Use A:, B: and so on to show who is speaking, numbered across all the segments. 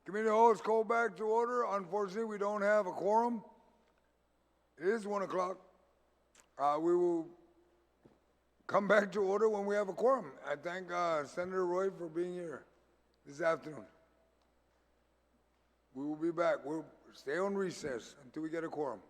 A: Committee of the Whole is called back to order. Unfortunately, we don't have a quorum. It is 1 o'clock. We will come back to order when we have a quorum. I thank Senator Roy for being here this afternoon. We will be back. We'll stay on recess until we get a quorum.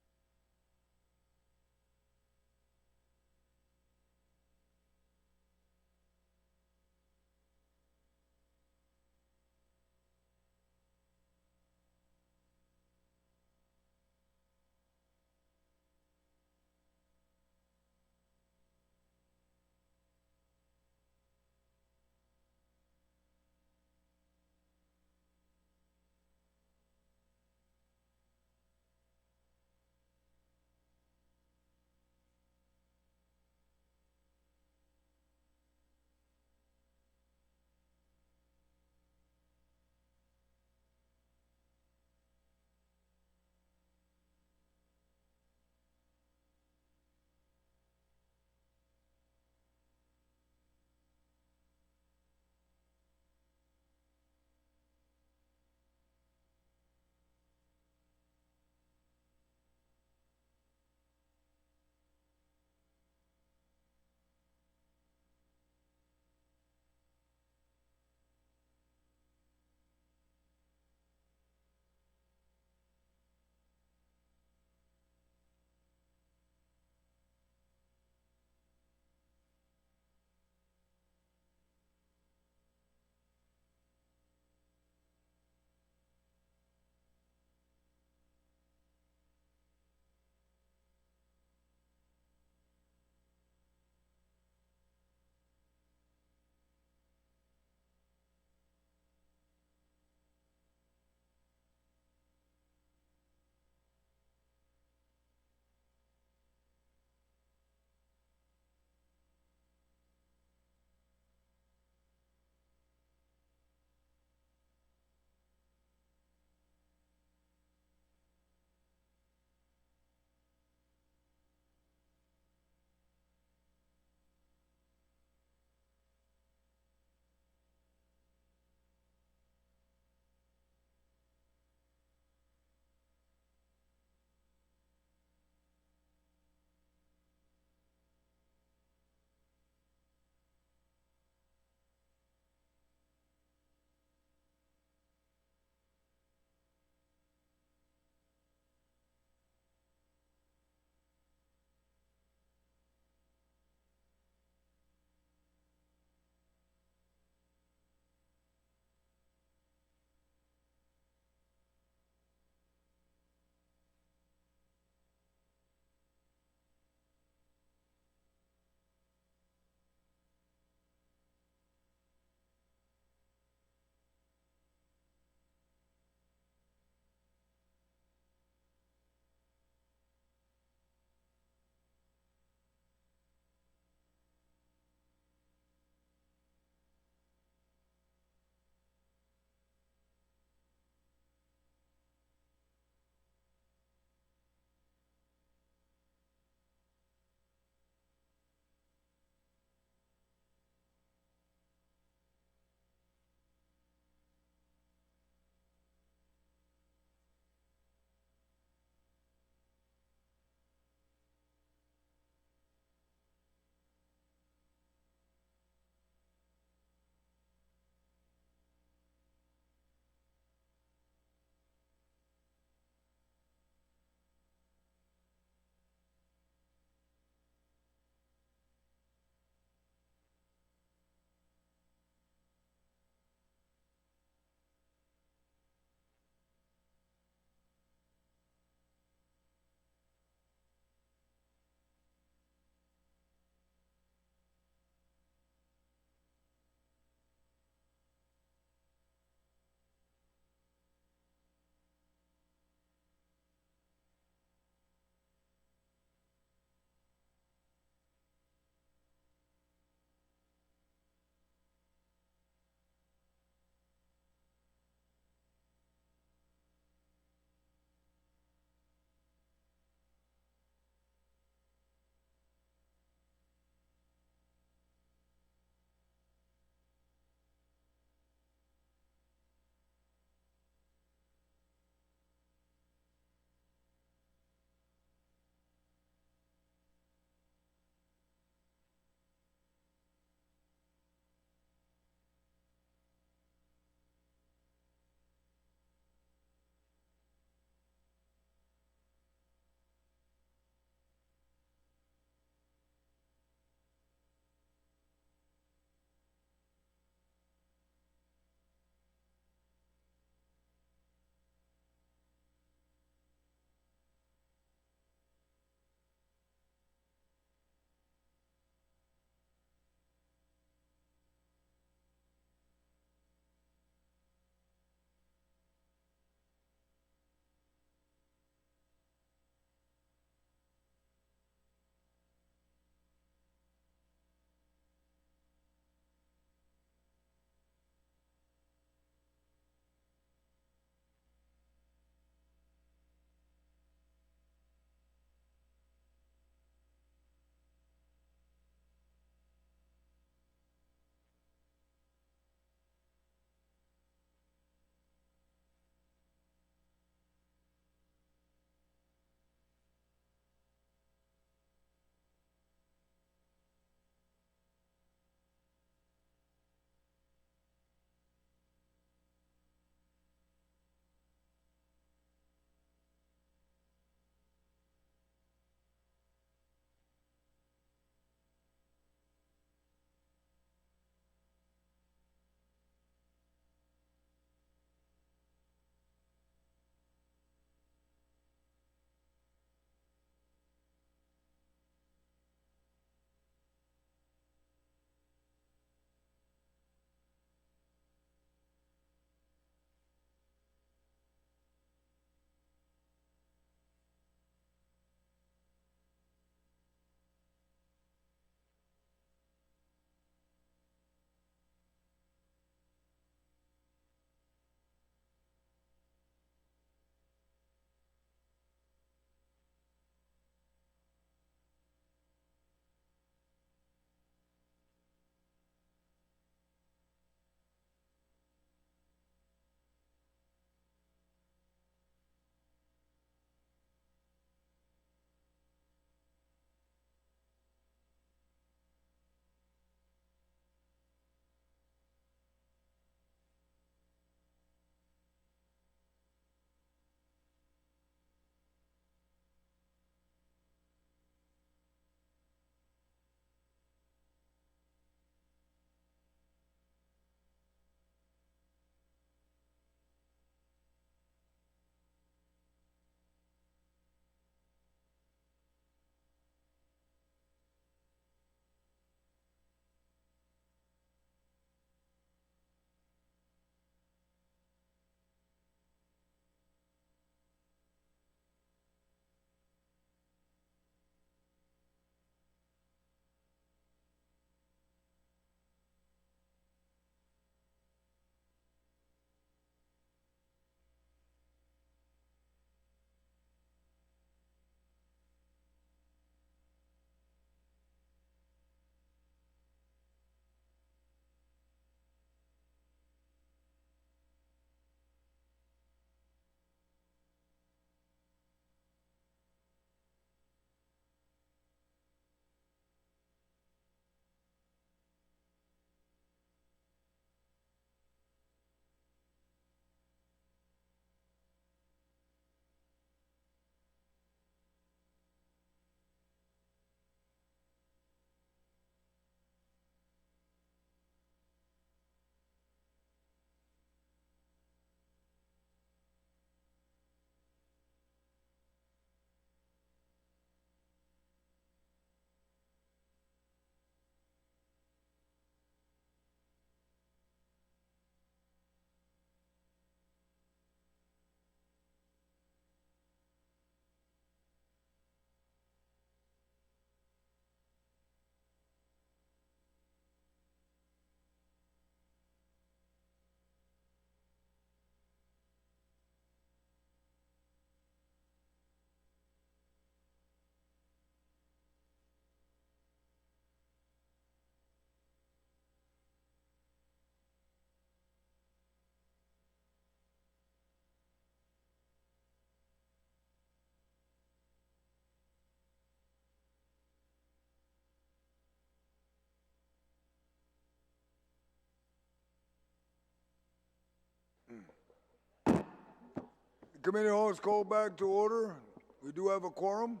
A: Committee hall is called back to order. We do have a quorum.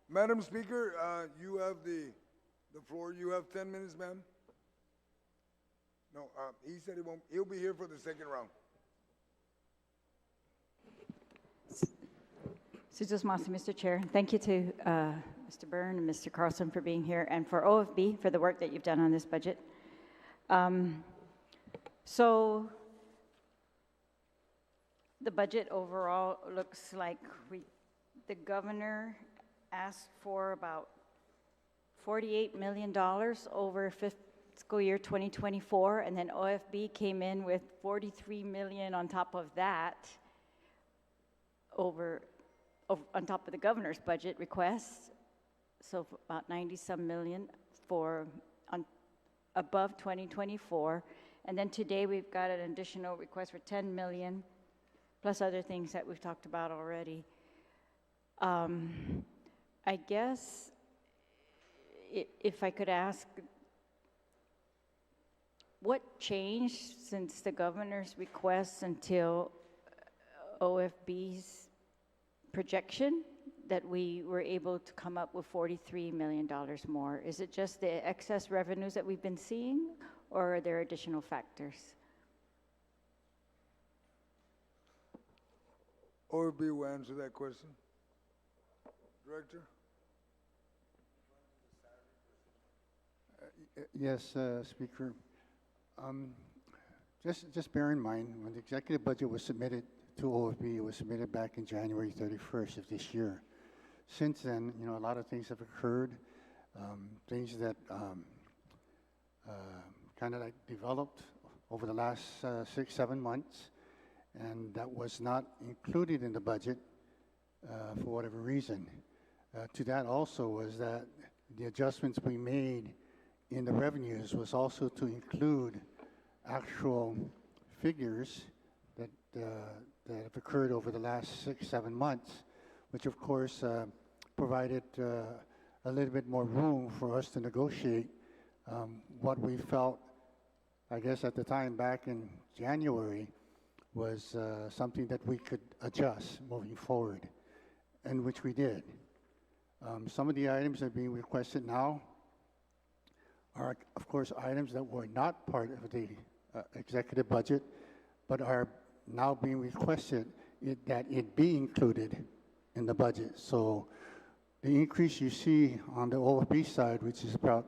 A: Madam Speaker, you have the floor. You have 10 minutes, ma'am. No, he said he won't. He'll be here for the second round.
B: Susan Mossy, Mr. Chair. Thank you to Mr. Byrne and Mr. Carlson for being here, and for OFB for the work that you've done on this budget. So the budget overall looks like the governor asked for about $48 million over fiscal year 2024, and then OFB came in with $43 million on top of that, on top of the governor's budget request, so about 90-some million above 2024. And then today we've got an additional request for 10 million, plus other things that we've talked about already. I guess if I could ask, what changed since the governor's request until OFB's projection that we were able to come up with $43 million more? Is it just the excess revenues that we've been seeing, or are there additional factors?
A: OFB will answer that question. Director?
C: Yes, Speaker. Just bear in mind, when the executive budget was submitted to OFB, it was submitted back in January 31st of this year. Since then, a lot of things have occurred, things that kind of like developed over the last 6-7 months, and that was not included in the budget for whatever reason. To that also was that the adjustments we made in the revenues was also to include actual figures that have occurred over the last 6-7 months, which of course provided a little bit more room for us to negotiate what we felt, I guess at the time back in January, was something that we could adjust moving forward, and which we did. Some of the items that are being requested now are, of course, items that were not part of the executive budget, but are now being requested that it be included in the budget. So the increase you see on the OFB side, which is about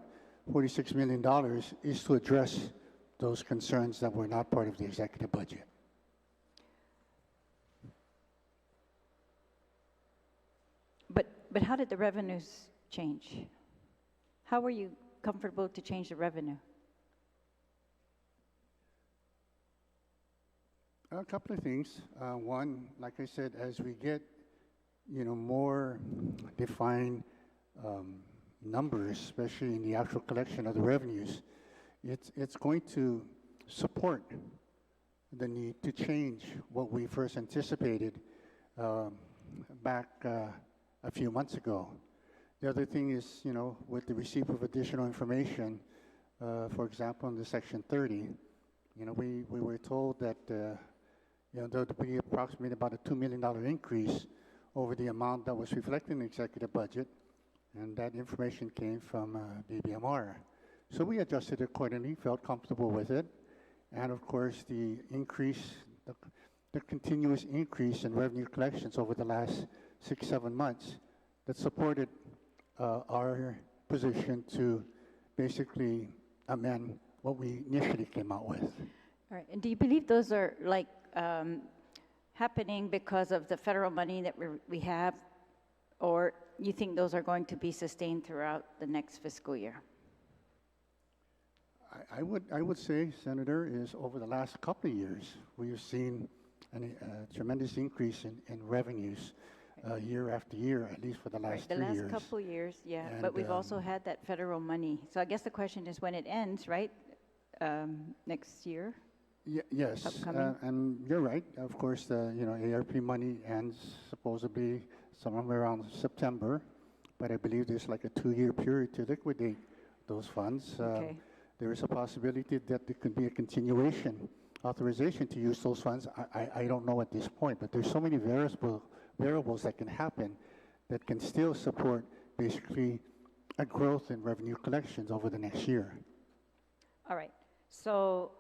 C: $46 million, is to address those concerns that were not part of the executive budget.
B: But how did the revenues change? How were you comfortable to change the revenue?
C: A couple of things. One, like I said, as we get, more defined numbers, especially in the actual collection of the revenues, it's going to support the need to change what we first anticipated back a few months ago. The other thing is, with the receipt of additional information, for example, in the Section 30, we were told that there would be approximately about a $2 million increase over the amount that was reflected in the executive budget, and that information came from BBMR. So we adjusted accordingly, felt comfortable with it, and of course the increase, the continuous increase in revenue collections over the last 6-7 months that supported our position to basically amend what we initially came out with.
B: All right, and do you believe those are like happening because of the federal money that we have, or you think those are going to be sustained throughout the next fiscal year?
C: I would say, Senator, is over the last couple of years, we have seen a tremendous increase in revenues year after year, at least for the last 3 years.
B: The last couple of years, yeah,
C: And,
B: but we've also had that federal money. So I guess the question is when it ends, right? Next year?
C: Yes,
B: Upcoming.
C: and you're right. Of course, ARP money ends supposedly somewhere around September, but I believe there's like a 2-year period to liquidate those funds.
B: Okay.
C: There is a possibility that there could be a continuation authorization to use those funds, I don't know at this point, but there's so many variables that can happen that can still support basically a growth in revenue collections over the next year.
B: All right. So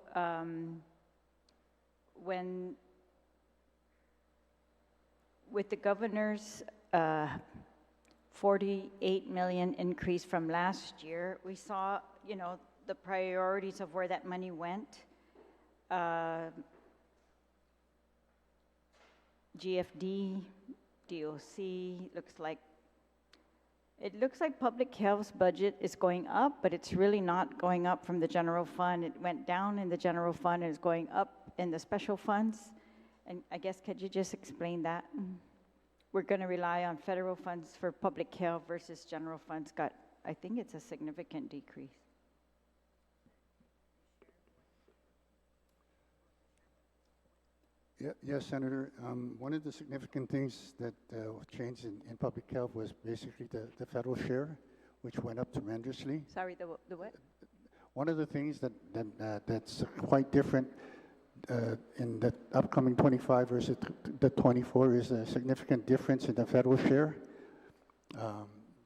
B: with the governor's 48 million increase from last year, we saw, you know, the priorities of where that money went. GFD, DOC, it looks like public health's budget is going up, but it's really not going up from the general fund. It went down in the general fund and is going up in the special funds. And I guess, could you just explain that? We're going to rely on federal funds for public health versus general funds I think it's a significant decrease.
C: Yes, Senator. One of the significant things that changed in public health was basically the federal share, which went up tremendously.
B: Sorry, the what?
C: One of the things that's quite different in the upcoming 25 versus the 24 is a significant difference in the federal share.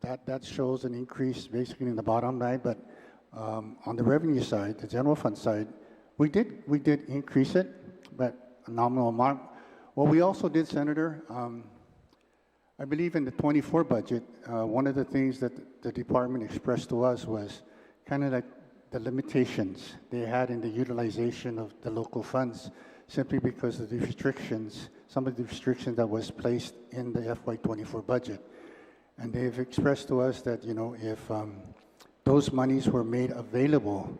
C: That shows an increase basically in the bottom line, but on the revenue side, the general fund side, we did increase it, but a nominal amount. What we also did, Senator, I believe in the 24 budget, one of the things that the department expressed to us was kind of like the limitations they had in the utilization of the local funds, simply because of the restrictions, some of the restrictions that was placed in the FY24 budget. And they've expressed to us that, you know, if those monies were made available,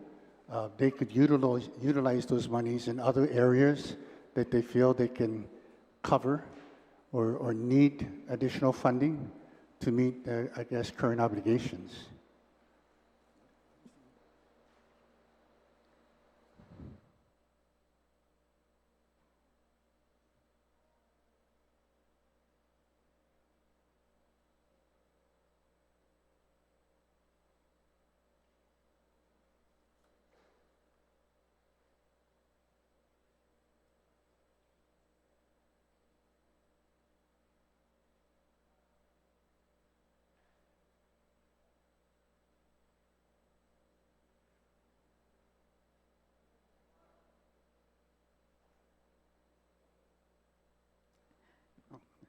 C: they could utilize those monies in other areas that they feel they can cover or need additional funding to meet their, I guess, current obligations.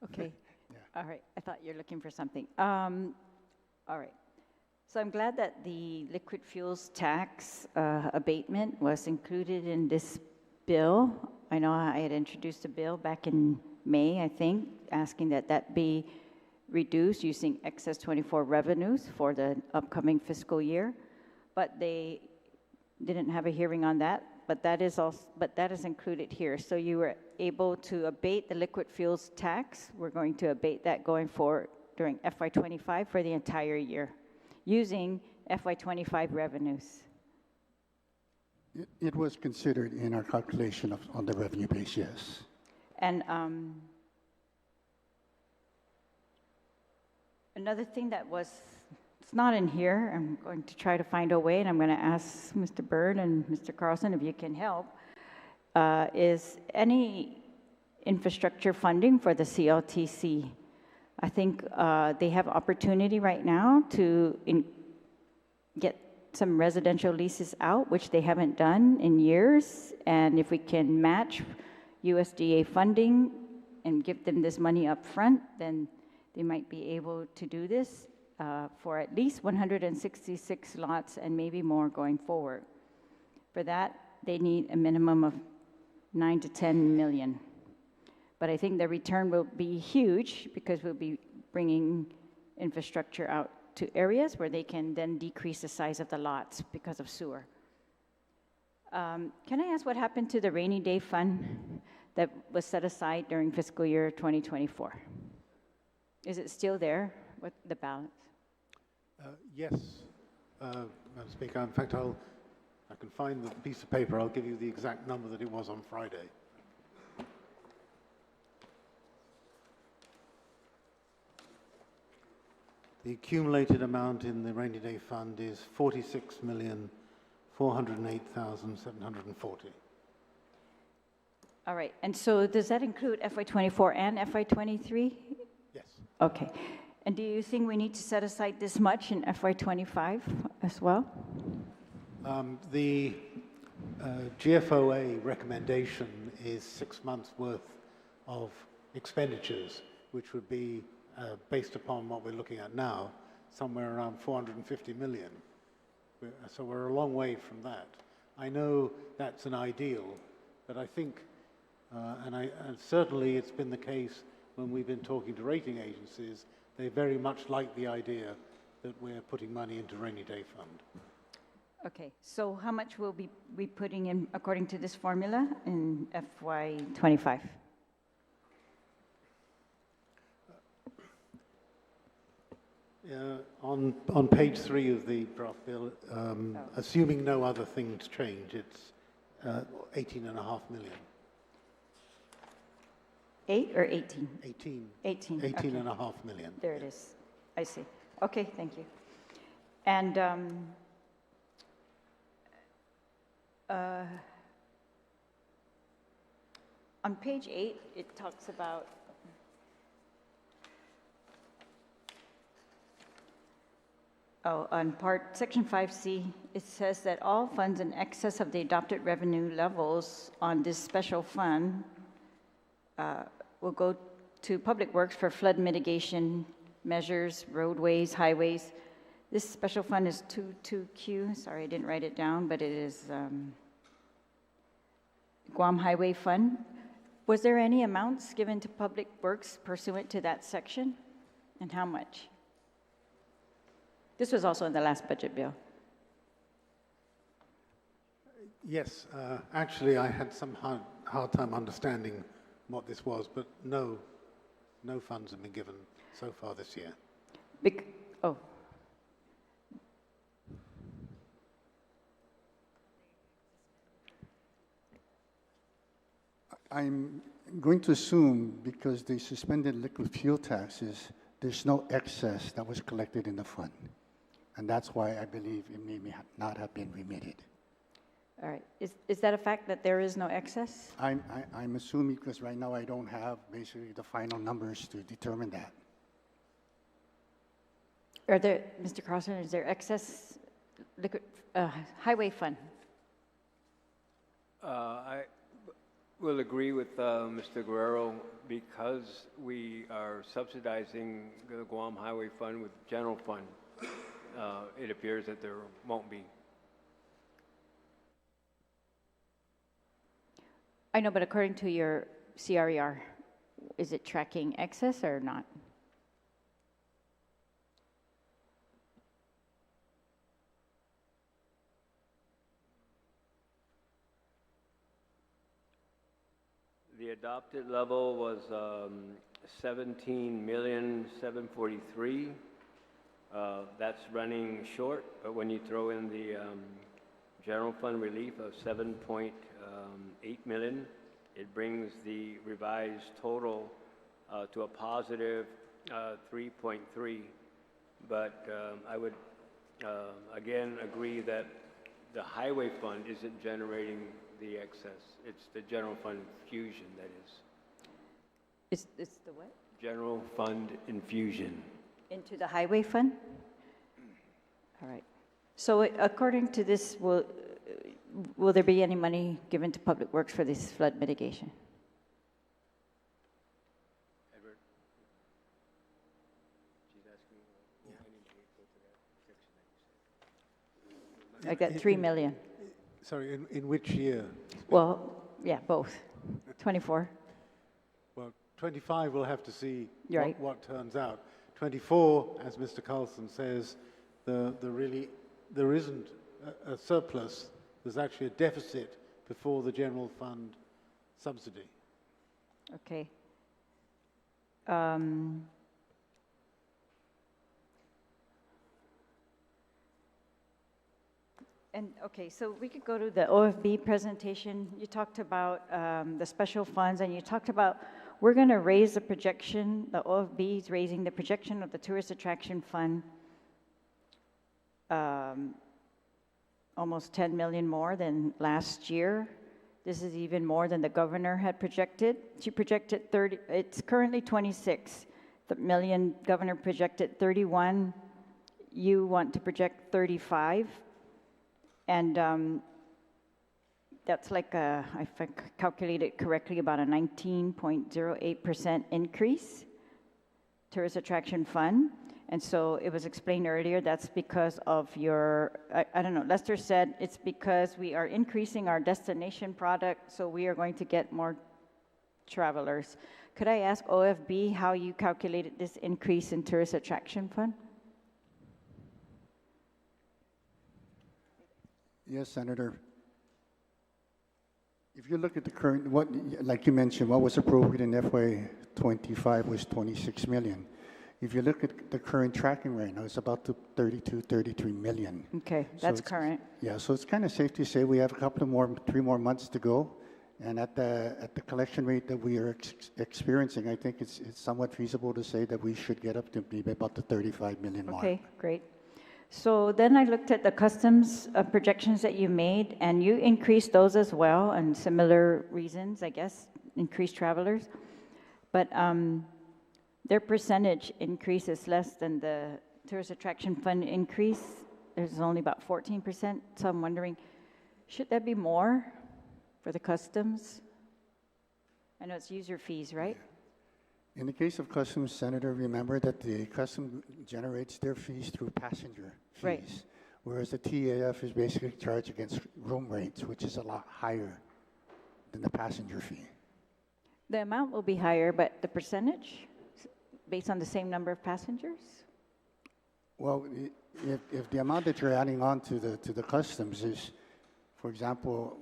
B: Okay. Yeah. All right. I thought you were looking for something. All right. So I'm glad that the liquid fuels tax abatement was included in this bill. I know I had introduced a bill back in May, I think, asking that that be reduced using excess 24 revenues for the upcoming fiscal year. But they didn't have a hearing on that. But that is included here. So you were able to abate the liquid fuels tax. We're going to abate that going forward during FY25 for the entire year, using FY25 revenues.
C: It was considered in our calculation on the revenue base, yes.
B: And another thing that it's not in here, I'm going to try to find a way, and I'm going to ask Mr. Byrd and Mr. Carlson if you can help, is any infrastructure funding for the CLTC. I think they have opportunity right now to get some residential leases out, which they haven't done in years, and if we can match USDA funding and give them this money up front, then they might be able to do this for at least 166 lots and maybe more going forward. For that, they need a minimum of 9 to 10 million. But I think the return will be huge because we'll be bringing infrastructure out to areas where they can then decrease the size of the lots because of sewer. Can I ask what happened to the rainy day fund that was set aside during fiscal year 2024? Is it still there with the balance?
D: Yes, Madam Speaker. In fact, I can find the piece of paper. I'll give you the exact number that it was on Friday. The accumulated amount in the rainy day fund is 46,408,740.
B: All right, and so does that include FY24 and FY23?
D: Yes.
B: Okay, and do you think we need to set aside this much in FY25 as well?
D: The GFOA recommendation is 6 months' worth of expenditures, which would be, based upon what we're looking at now, somewhere around 450 million. So we're a long way from that. I know that's an ideal, but I think, and certainly it's been the case when we've been talking to rating agencies, they very much like the idea that we're putting money into rainy day fund.
B: Okay, so how much will we be putting in according to this formula in FY25?
D: On page 3 of the draft bill, assuming no other things change, it's 18.5 million.
B: 8 or 18?
D: 18.
B: 18.
D: 18.5 million.
B: There it is. I see. Okay, thank you. And on page 8, it talks about on section 5C, it says that all funds in excess of the adopted revenue levels on this special fund will go to public works for flood mitigation measures, roadways, highways. This special fund is 22Q. Sorry, I didn't write it down, but it is Guam Highway Fund. Was there any amounts given to public works pursuant to that section, and how much? This was also in the last budget bill.
D: Yes, actually I had some hard time understanding what this was, but no funds have been given so far this year.
B: Oh.
C: I'm going to assume, because they suspended liquid fuel taxes, there's no excess that was collected in the fund. And that's why I believe it may not have been remitted.
B: All right. Is that a fact that there is no excess?
C: I'm assuming, because right now I don't have basically the final numbers to determine that.
B: Are there, Mr. Carlson, is there excess liquid highway fund?
E: I will agree with Mr. Guerrero, because we are subsidizing the Guam Highway Fund with general fund. It appears that there won't be.
B: I know, but according to your CRER, is it tracking excess or not?
E: The adopted level was 17,743,000. That's running short, but when you throw in the general fund relief of 7.8 million, it brings the revised total to a positive 3.3. But I would again agree that the highway fund isn't generating the excess. It's the general fund infusion that is.
B: It's the what?
E: General fund infusion.
B: Into the highway fund? All right. So according to this, will there be any money given to public works for this flood mitigation?
E: Edward? She's asking, will any money go to that section that you said?
B: Like that 3 million?
D: Sorry, in which year?
B: Well, yeah, both. 24.
D: Well, 25 we'll have to see
B: Right.
D: what turns out. 24, as Mr. Carlson says, there isn't a surplus. There's actually a deficit before the general fund subsidy.
B: Okay. And okay, so we could go to the OFB presentation. You talked about the special funds, and you talked about we're going to raise the projection. The OFB is raising the projection of the Tourist Attraction Fund almost 10 million more than last year. This is even more than the governor had projected. She projected 30, it's currently 26 million, governor projected 31. You want to project 35. And that's like a, if I calculated correctly, about a 19.08% increase, tourist attraction fund. And so it was explained earlier, that's because of your, I don't know, Lester said it's because we are increasing our destination product, so we are going to get more travelers. Could I ask OFB how you calculated this increase in tourist attraction fund?
C: Yes, Senator. If you look at the current, what, like you mentioned, what was appropriate in FY2025 was 26 million. If you look at the current tracking right now, it's about 32, 33 million.
B: Okay,
C: So
B: that's
C: it's-
B: current.
C: Yeah, so it's kind of safe to say we have a couple of more, 3 more months to go. And at the collection rate that we are experiencing, I think it's somewhat feasible to say that we should get up to be about the 35 million mark.
B: Okay, great. So then I looked at the customs projections that you made, and you increased those as well, and similar reasons, I guess, increased travelers. But their percentage increase is less than the tourist attraction fund increase. There's only about 14%, so I'm wondering, should that be more for the customs? I know it's user fees, right?
C: In the case of customs, Senator, remember that the custom generates their fees through passenger fees.
B: Right.
C: Whereas the TAF is basically charged against room rates, which is a lot higher than the passenger fee.
B: The amount will be higher, but the percentage, based on the same number of passengers?
C: Well, if the amount that you're adding on to the customs is, for example,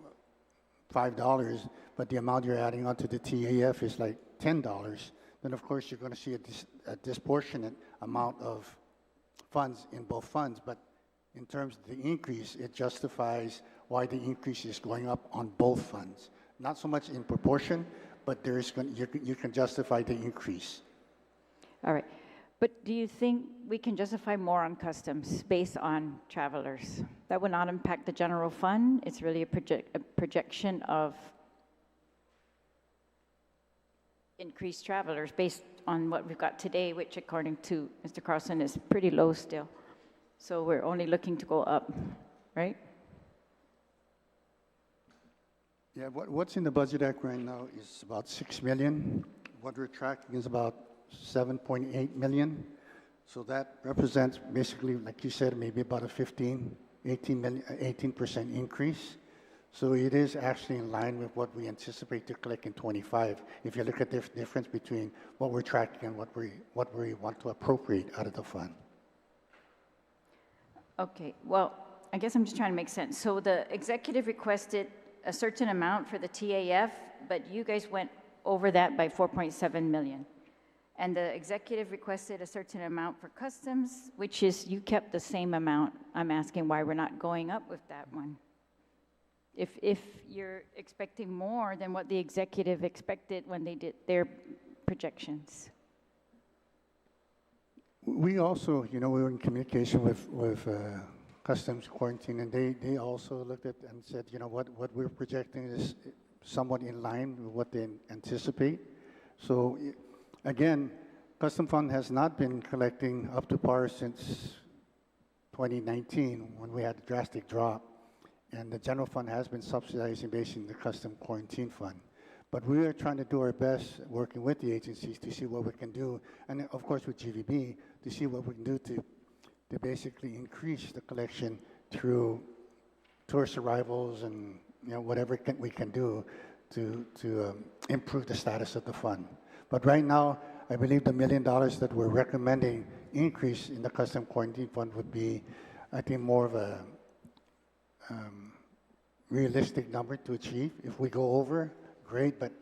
C: $5, but the amount you're adding on to the TAF is like $10, then of course you're going to see a disproportionate amount of funds in both funds. But in terms of the increase, it justifies why the increase is going up on both funds. Not so much in proportion, but there is you can justify the increase.
B: All right. But do you think we can justify more on customs based on travelers? That would not impact the general fund. It's really a projection of increased travelers based on what we've got today, which according to Mr. Carlson is pretty low still. So we're only looking to go up, right?
C: Yeah, what's in the Budget Act right now is about 6 million. What we're tracking is about 7.8 million. So that represents basically, like you said, maybe about a 18% increase. So it is actually in line with what we anticipate to collect in 25. If you look at the difference between what we're tracking and what we want to appropriate out of the fund.
B: Okay, well, I guess I'm just trying to make sense. So the executive requested a certain amount for the TAF, but you guys went over that by 4.7 million. And the executive requested a certain amount for customs, which is, you kept the same amount. I'm asking why we're not going up with that one. If you're expecting more than what the executive expected when they did their projections.
C: We also, we were in communication with Customs Quarantine, and they also looked at and said, what we're projecting is somewhat in line with what they anticipate. So again, Custom Fund has not been collecting up to par since 2019 when we had a drastic drop. And the general fund has been subsidizing basically the Custom Quarantine Fund. But we are trying to do our best working with the agencies to see what we can do, and of course with GVB, to see what we can do to basically increase the collection through tourist arrivals and whatever we can do to improve the status of the fund. But right now, I believe the $1 million that we're recommending increase in the Custom Quarantine Fund would be, I think, more of a realistic number to achieve. If we go over, great, but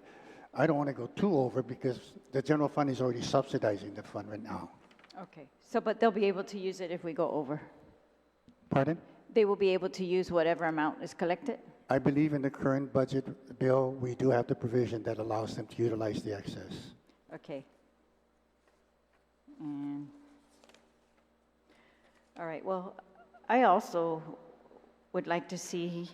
C: I don't want to go too over because the general fund is already subsidizing the fund right now.
B: Okay, so but they'll be able to use it if we go over?
C: Pardon?
B: They will be able to use whatever amount is collected?
C: I believe in the current budget bill, we do have the provision that allows them to utilize the excess.
B: Okay. And, all right, well, I also would like to see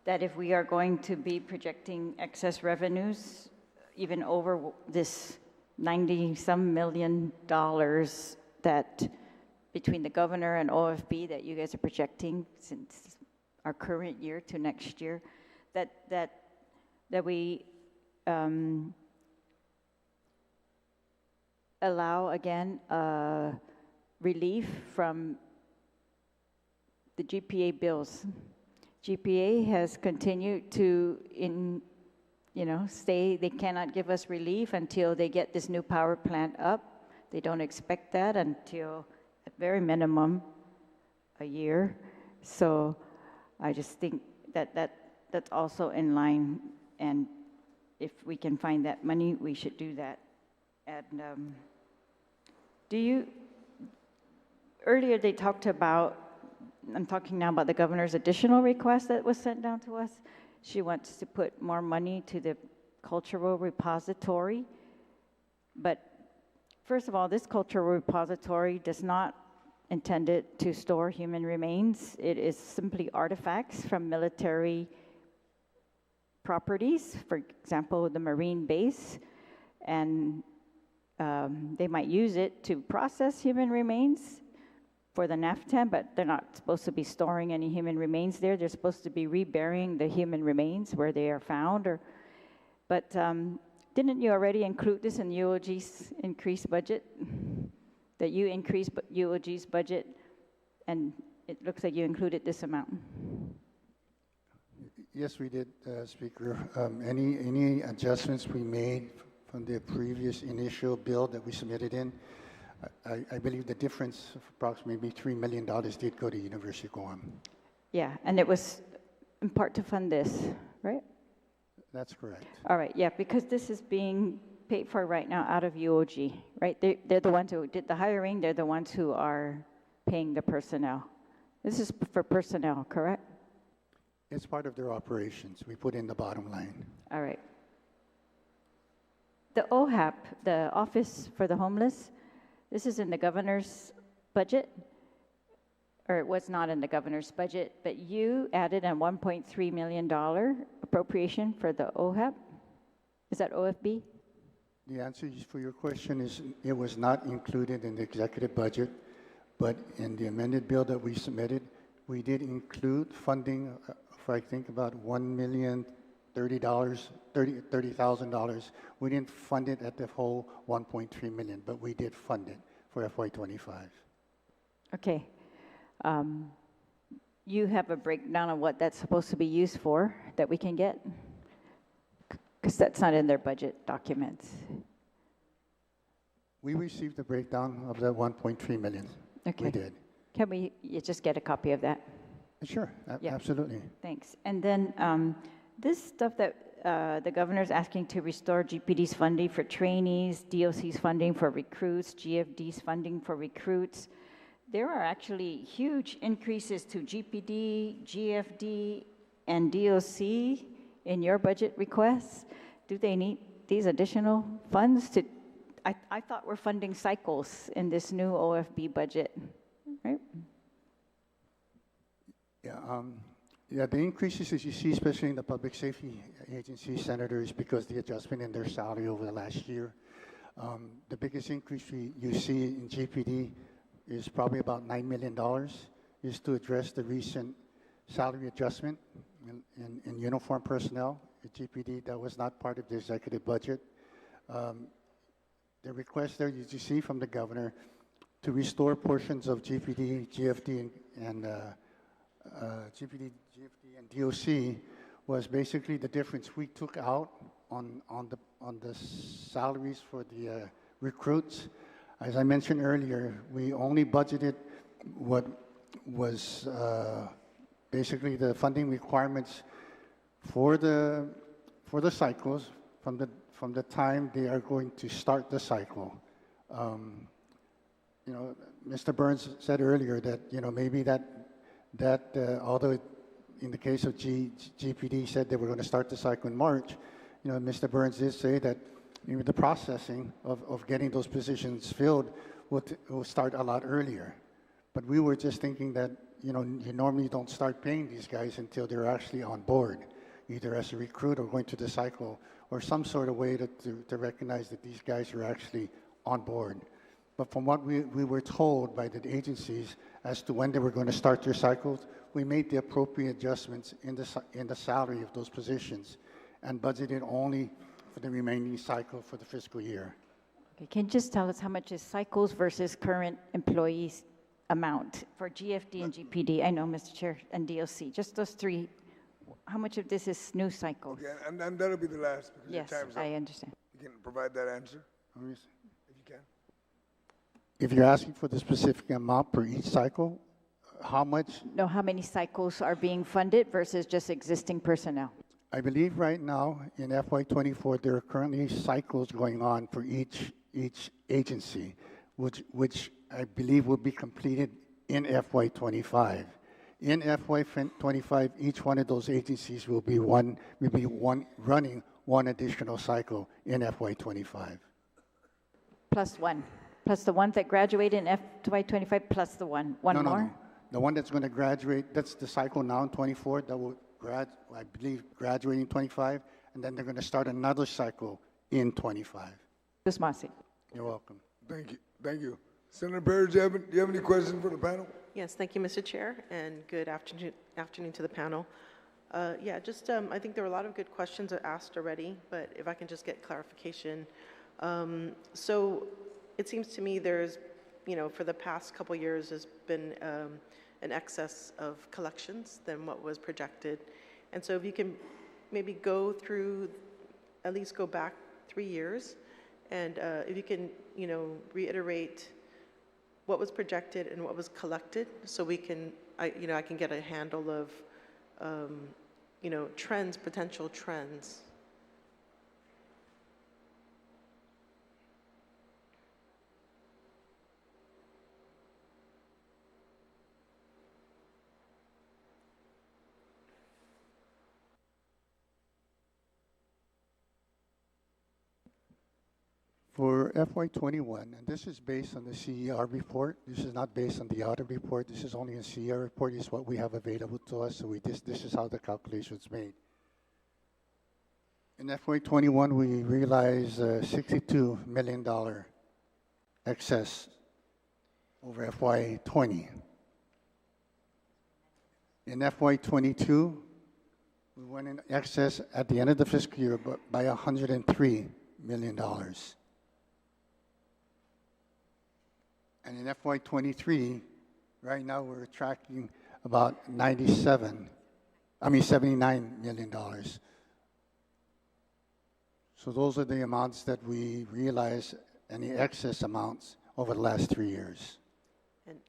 B: that if we are going to be projecting excess revenues, even over this 90-some million dollars that between the governor and OFB that you guys are projecting since our current year to next year, that we allow again relief from the GPA bills. GPA has continued to say they cannot give us relief until they get this new power plant up. They don't expect that until, at very minimum, a year. So I just think that's also in line, and if we can find that money, we should do that. And earlier they talked about, I'm talking now about the governor's additional request that was sent down to us. She wants to put more money to the cultural repository. But first of all, this cultural repository does not intend it to store human remains. It is simply artifacts from military properties, for example, the Marine base, and they might use it to process human remains for the NAFTA, but they're not supposed to be storing any human remains there. They're supposed to be reburying the human remains where they are found. But didn't you already include this in UOG's increased budget? That you increased UOG's budget, and it looks like you included this amount.
C: Yes, we did, Speaker. Any adjustments we made from the previous initial bill that we submitted in, I believe the difference of approximately $3 million did go to University of Guam.
B: Yeah, and it was in part to fund this, right?
C: That's correct.
B: All right, yeah, because this is being paid for right now out of UOG, right? They're the ones who did the hiring. They're the ones who are paying the personnel. This is for personnel, correct?
C: It's part of their operations. We put in the bottom line.
B: All right. The OHAP, the Office for the Homeless, this is in the governor's budget, or it was not in the governor's budget, but you added a $1.3 million appropriation for the OHAP. Is that OFB?
C: The answer for your question is it was not included in the executive budget, but in the amended bill that we submitted, we did include funding for I think about $1,030,000. We didn't fund it at the whole $1.3 million, but we did fund it for FY2025.
B: Okay. You have a breakdown of what that's supposed to be used for that we can get? Because that's not in their budget documents.
C: We received the breakdown of the $1.3 million.
B: Okay.
C: We did.
B: Can we just get a copy of that?
C: Sure,
B: Yeah.
C: absolutely.
B: Thanks. And then this stuff that the governor's asking to restore GPD's funding for trainees, DOC's funding for recruits, GFD's funding for recruits, there are actually huge increases to GPD, GFD, and DOC in your budget requests. Do they need these additional funds to? I thought we're funding cycles in this new OFB budget, right?
C: Yeah, the increases as you see, especially in the public safety agency senators, because the adjustment in their salary over the last year. The biggest increase you see in GPD is probably about $9 million, is to address the recent salary adjustment in uniform personnel at GPD. That was not part of the executive budget. The request there you see from the governor to restore portions of GPD, GFD, and GPD, GFD, and DOC was basically the difference we took out on the salaries for the recruits. As I mentioned earlier, we only budgeted what was basically the funding requirements for the cycles from the time they are going to start the cycle. Mr. Burns said earlier that maybe that although in the case of GPD said they were going to start the cycle in March, Mr. Burns did say that the processing of getting those positions filled will start a lot earlier. But we were just thinking that you normally don't start paying these guys until they're actually on board, either as a recruit or going through the cycle, or some sort of way to recognize that these guys are actually on board. But from what we were told by the agencies as to when they were going to start their cycles, we made the appropriate adjustments in the salary of those positions and budgeted only for the remaining cycle for the fiscal year.
B: Okay, can you just tell us how much is cycles versus current employees amount for GFD and GPD? I know, Mr. Chair, and DOC, just those three. How much of this is new cycles?
A: Okay, and that'll be the last because
B: Yes,
A: your time's up.
B: I understand.
A: You can provide that answer if you can.
C: If you're asking for the specific amount per each cycle, how much?
B: Know how many cycles are being funded versus just existing personnel?
C: I believe right now in FY24, there are currently cycles going on for each agency, which I believe will be completed in FY25. In FY25, each one of those agencies will be running one additional cycle in FY25.
B: Plus one. Plus the one that graduated in FY25 plus the one. One more?
C: No. The one that's going to graduate, that's the cycle now in 24, that will I believe graduate in 25, and then they're going to start another cycle in 25.
B: Ms. Masi.
C: You're welcome.
A: Thank you. Thank you. Senator Perry, do you have any questions for the panel?
F: Yes, thank you, Mr. Chair, and good afternoon to the panel. I think there were a lot of good questions asked already, but if I can just get clarification. So it seems to me there's, for the past couple years, there's been an excess of collections than what was projected. And so if you can maybe go through, at least go back 3 years, and if you can, reiterate what was projected and what was collected, so we can, I can get a handle of, trends, potential trends.
C: For FY21, and this is based on the CER report. This is not based on the audit report. This is only a CER report. It's what we have available to us. So this is how the calculation is made. In FY21, we realized $62 million excess over FY20. In FY22, we went in excess at the end of the fiscal year by $103 million. And in FY23, right now we're tracking about $79 million. So those are the amounts that we realize, and the excess amounts over the last 3 years.
F: And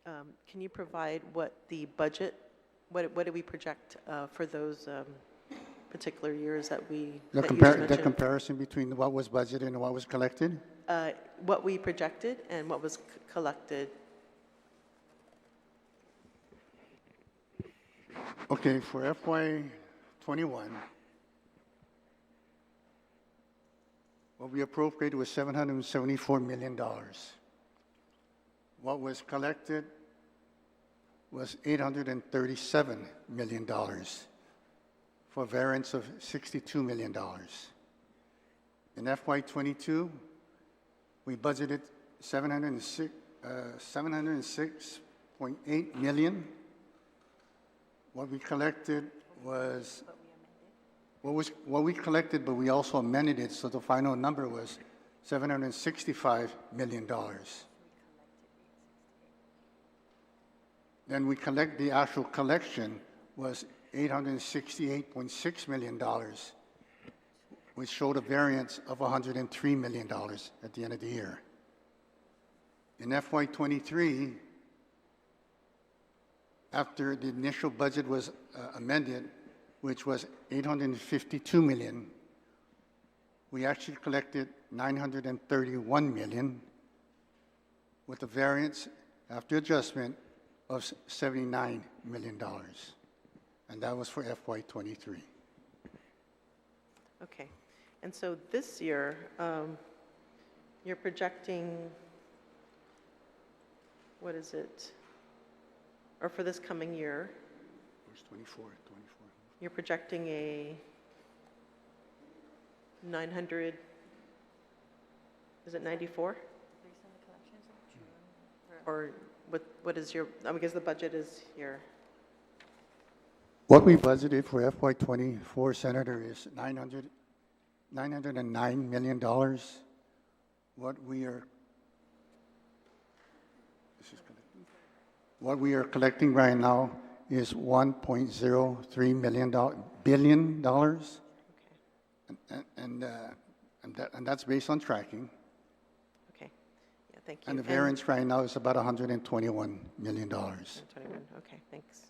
F: can you provide what the budget, what do we project for those particular years that you just mentioned?
C: The comparison between what was budgeted and what was collected?
F: What we projected and what was collected.
C: Okay, for FY21, what we appropriated was $774 million. What was collected was $837 million, for a variance of $62 million. In FY22, we budgeted $706.8 million. What we collected was what we collected, but we also amended it, so the final number was $765 million. Then the actual collection was $868.6 million, which showed a variance of $103 million at the end of the year. In FY23, after the initial budget was amended, which was $852 million, we actually collected $931 million, with a variance after adjustment of $79 million. And that was for FY23.
F: Okay. And so this year, you're projecting, what is it? or for this coming year,
C: Where's 24?
F: you're projecting a 900, is it 94? Or what is your, I guess the budget is here.
C: What we budgeted for FY24, Senator, is $909 million. What we are collecting right now is $1.03 billion, and that's based on tracking.
F: Okay, yeah, thank you.
C: And the variance right now is about $121 million.
F: 21, okay, thanks.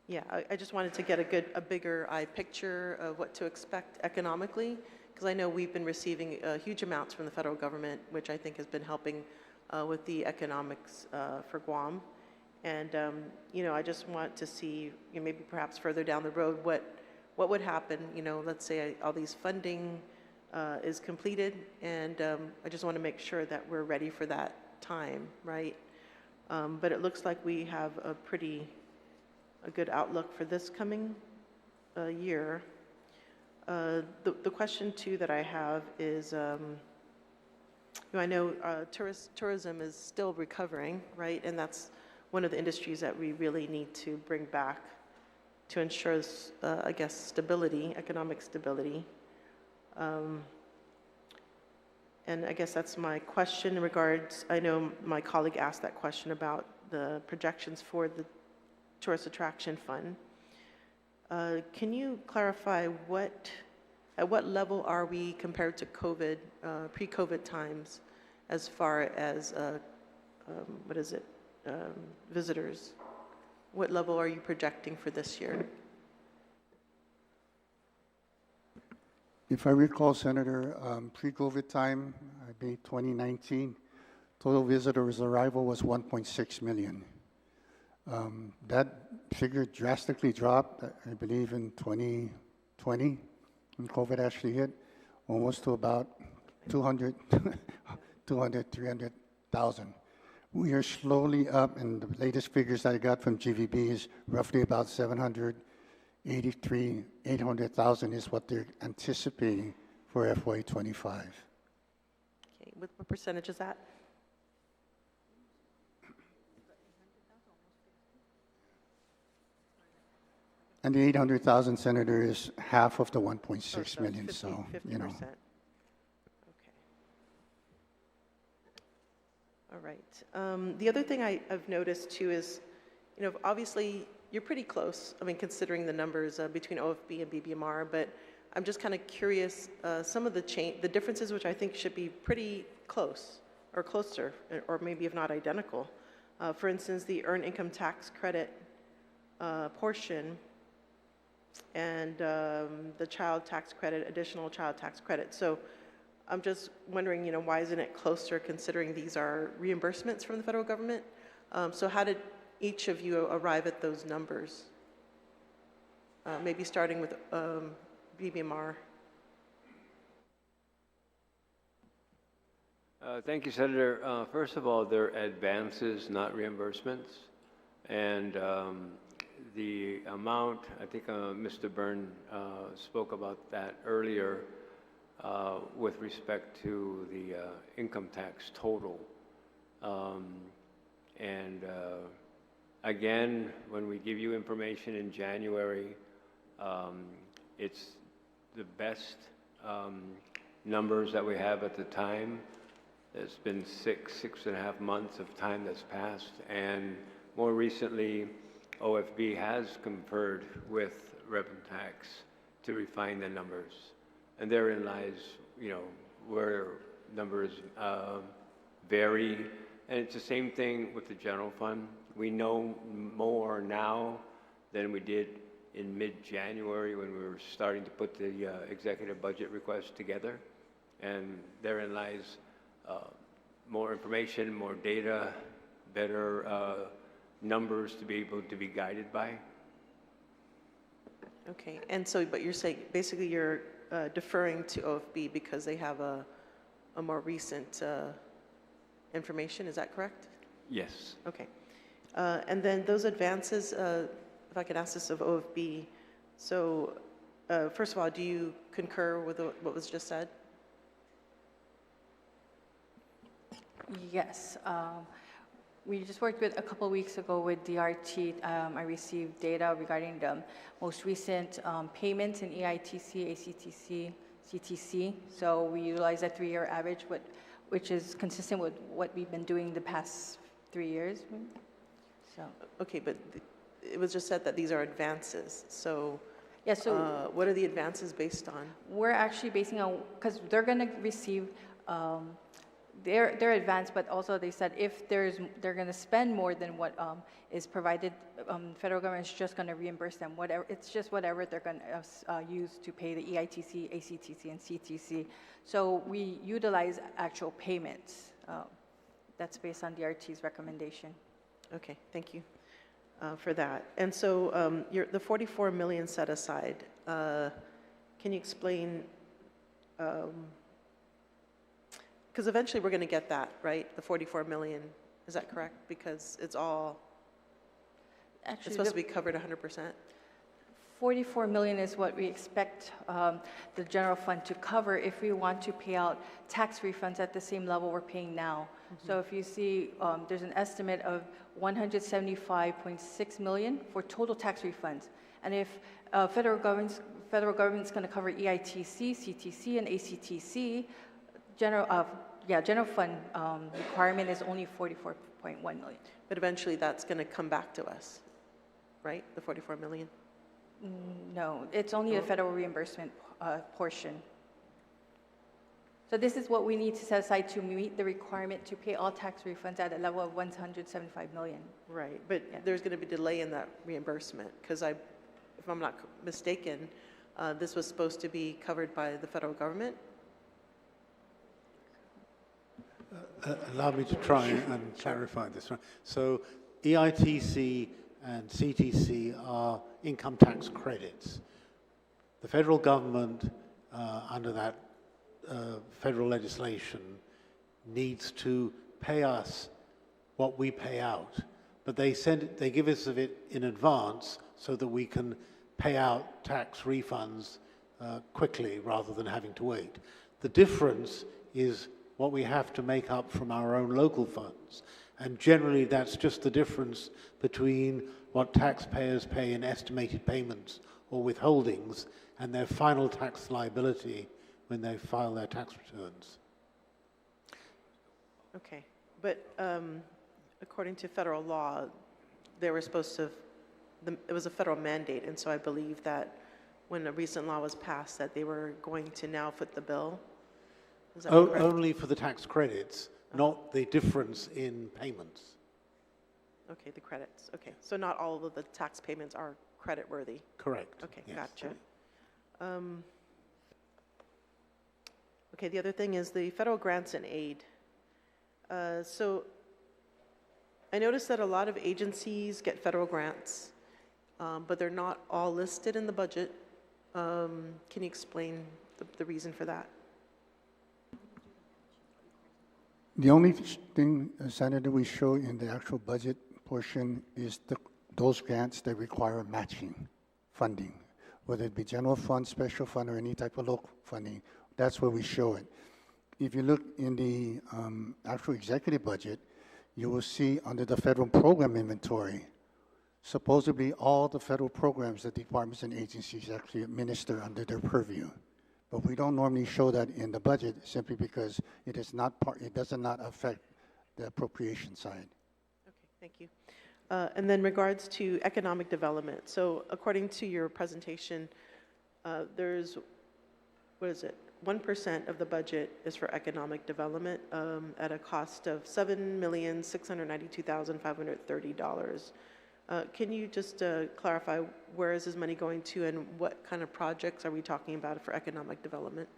F: Yeah, I just wanted to get a bigger eye picture of what to expect economically, because I know we've been receiving huge amounts from the federal government, which I think has been helping with the economics for Guam. And, I just want to see, maybe perhaps further down the road, what would happen, let's say all these funding is completed, and I just want to make sure that we're ready for that time, right? But it looks like we have a good outlook for this coming year. The question too that I have is, I know tourism is still recovering, right? And that's one of the industries that we really need to bring back to ensure, I guess, stability, economic stability. And I guess that's my question in regards, I know my colleague asked that question about the projections for the Tourist Attraction Fund. Can you clarify at what level are we compared to COVID, pre-COVID times, as far as, visitors? What level are you projecting for this year?
C: If I recall, Senator, pre-COVID time, I believe 2019, total visitors arrival was 1.6 million. That figure drastically dropped, I believe, in 2020, when COVID actually hit, almost to about 300,000. We are slowly up, and the latest figures I got from GVB is roughly about 800,000 is what they're anticipating for FY25.
F: Okay, what percentage is that?
C: And the 800,000, Senator, is half of the 1.6
F: so
C: million.
F: 50%.
C: So,
F: Okay. All right. The other thing I've noticed too is, obviously you're pretty close. I mean, considering the numbers between OFB and BBMR, but I'm just kind of curious, some of the differences, which I think should be pretty close or closer, or maybe if not identical. For instance, the earned income tax credit portion and the child tax credit, additional child tax credit. So I'm just wondering, why isn't it closer considering these are reimbursements from the federal government? So how did each of you arrive at those numbers? Maybe starting with BBMR.
E: Thank you, Senator. First of all, they're advances, not reimbursements. And the amount, I think Mr. Byrne spoke about that earlier with respect to the income tax total. Again, when we give you information in January, it's the best numbers that we have at the time. It's been six and a half months of time that's passed, and more recently, OFB has conferred with revenue tax to refine the numbers, and therein lies, where numbers vary. And it's the same thing with the general fund. We know more now than we did in mid-January when we were starting to put the executive budget request together, and therein lies more information, more data, better numbers to be able to be guided by.
F: Okay, and so, but you're saying, basically you're deferring to OFB because they have a more recent information, is that correct?
E: Yes.
F: Okay. And then those advances, if I could ask this of OFB, so first of all, do you concur with what was just said?
G: Yes. We just worked with a couple of weeks ago with DRT. I received data regarding the most recent payments in EITC, ACTC, CTC. So we utilize a 3-year average, which is consistent with what we've been doing the past 3 years. So
F: Okay, but it was just said that these are advances. So,
G: yeah, so
F: what are the advances based on?
G: we're actually basing on, because they're going to receive their advance, but also they said if they're going to spend more than what is provided, federal government is just going to reimburse them. Whatever, it's just whatever they're going to use to pay the EITC, ACTC, and CTC. So we utilize actual payments. That's based on DRT's recommendation.
F: Okay, thank you for that. And so the 44 million set aside, can you explain, because eventually we're going to get that, right? The 44 million, is that correct? Because it's
G: Actually,
F: supposed to be covered 100%?
G: 44 million is what we expect the general fund to cover if we want to pay out tax refunds at the same level we're paying now. So if you see, there's an estimate of 175.6 million for total tax refunds. And if federal government's going to cover EITC, CTC, and ACTC, general fund requirement is only 44.1 million.
F: But eventually that's going to come back to us, right? The 44 million?
G: No, it's only the federal reimbursement portion. So this is what we need to set aside to meet the requirement to pay all tax refunds at a level of 175 million.
F: Right, but
G: Yeah.
F: there's going to be delay in that reimbursement because if I'm not mistaken, this was supposed to be covered by the federal government.
D: Allow me to try and clarify this one. So EITC and CTC are income tax credits. The federal government, under that federal legislation, needs to pay us what we pay out, but they give us of it in advance so that we can pay out tax refunds quickly rather than having to wait. The difference is what we have to make up from our own local funds, and generally that's just the difference between what taxpayers pay in estimated payments or withholdings and their final tax liability when they file their tax returns.
F: Okay, but according to federal law, they were supposed to, it was a federal mandate, and so I believe that when a recent law was passed that they were going to now foot the bill. Is that correct?
D: Only for the tax credits, not the difference in payments.
F: Okay, the credits. Okay, so not all of the tax payments are credit worthy.
D: Correct.
F: Okay,
D: yes.
F: gotcha. Okay, the other thing is the federal grants and aid. So I noticed that a lot of agencies get federal grants, but they're not all listed in the budget. Can you explain the reason for that?
C: The only thing, Senator, we show in the actual budget portion is those grants that require matching funding, whether it be general fund, special fund, or any type of local funding. That's where we show it. If you look in the actual executive budget, you will see under the federal program inventory, supposedly all the federal programs that departments and agencies actually administer under their purview. But we don't normally show that in the budget simply because it is not it does not affect the appropriation side.
F: Okay, thank you. And then regards to economic development. So according to your presentation, there's, what is it? 1% of the budget is for economic development at a cost of $7,692,530. Can you just clarify where is this money going to and what kind of projects are we talking about for economic development?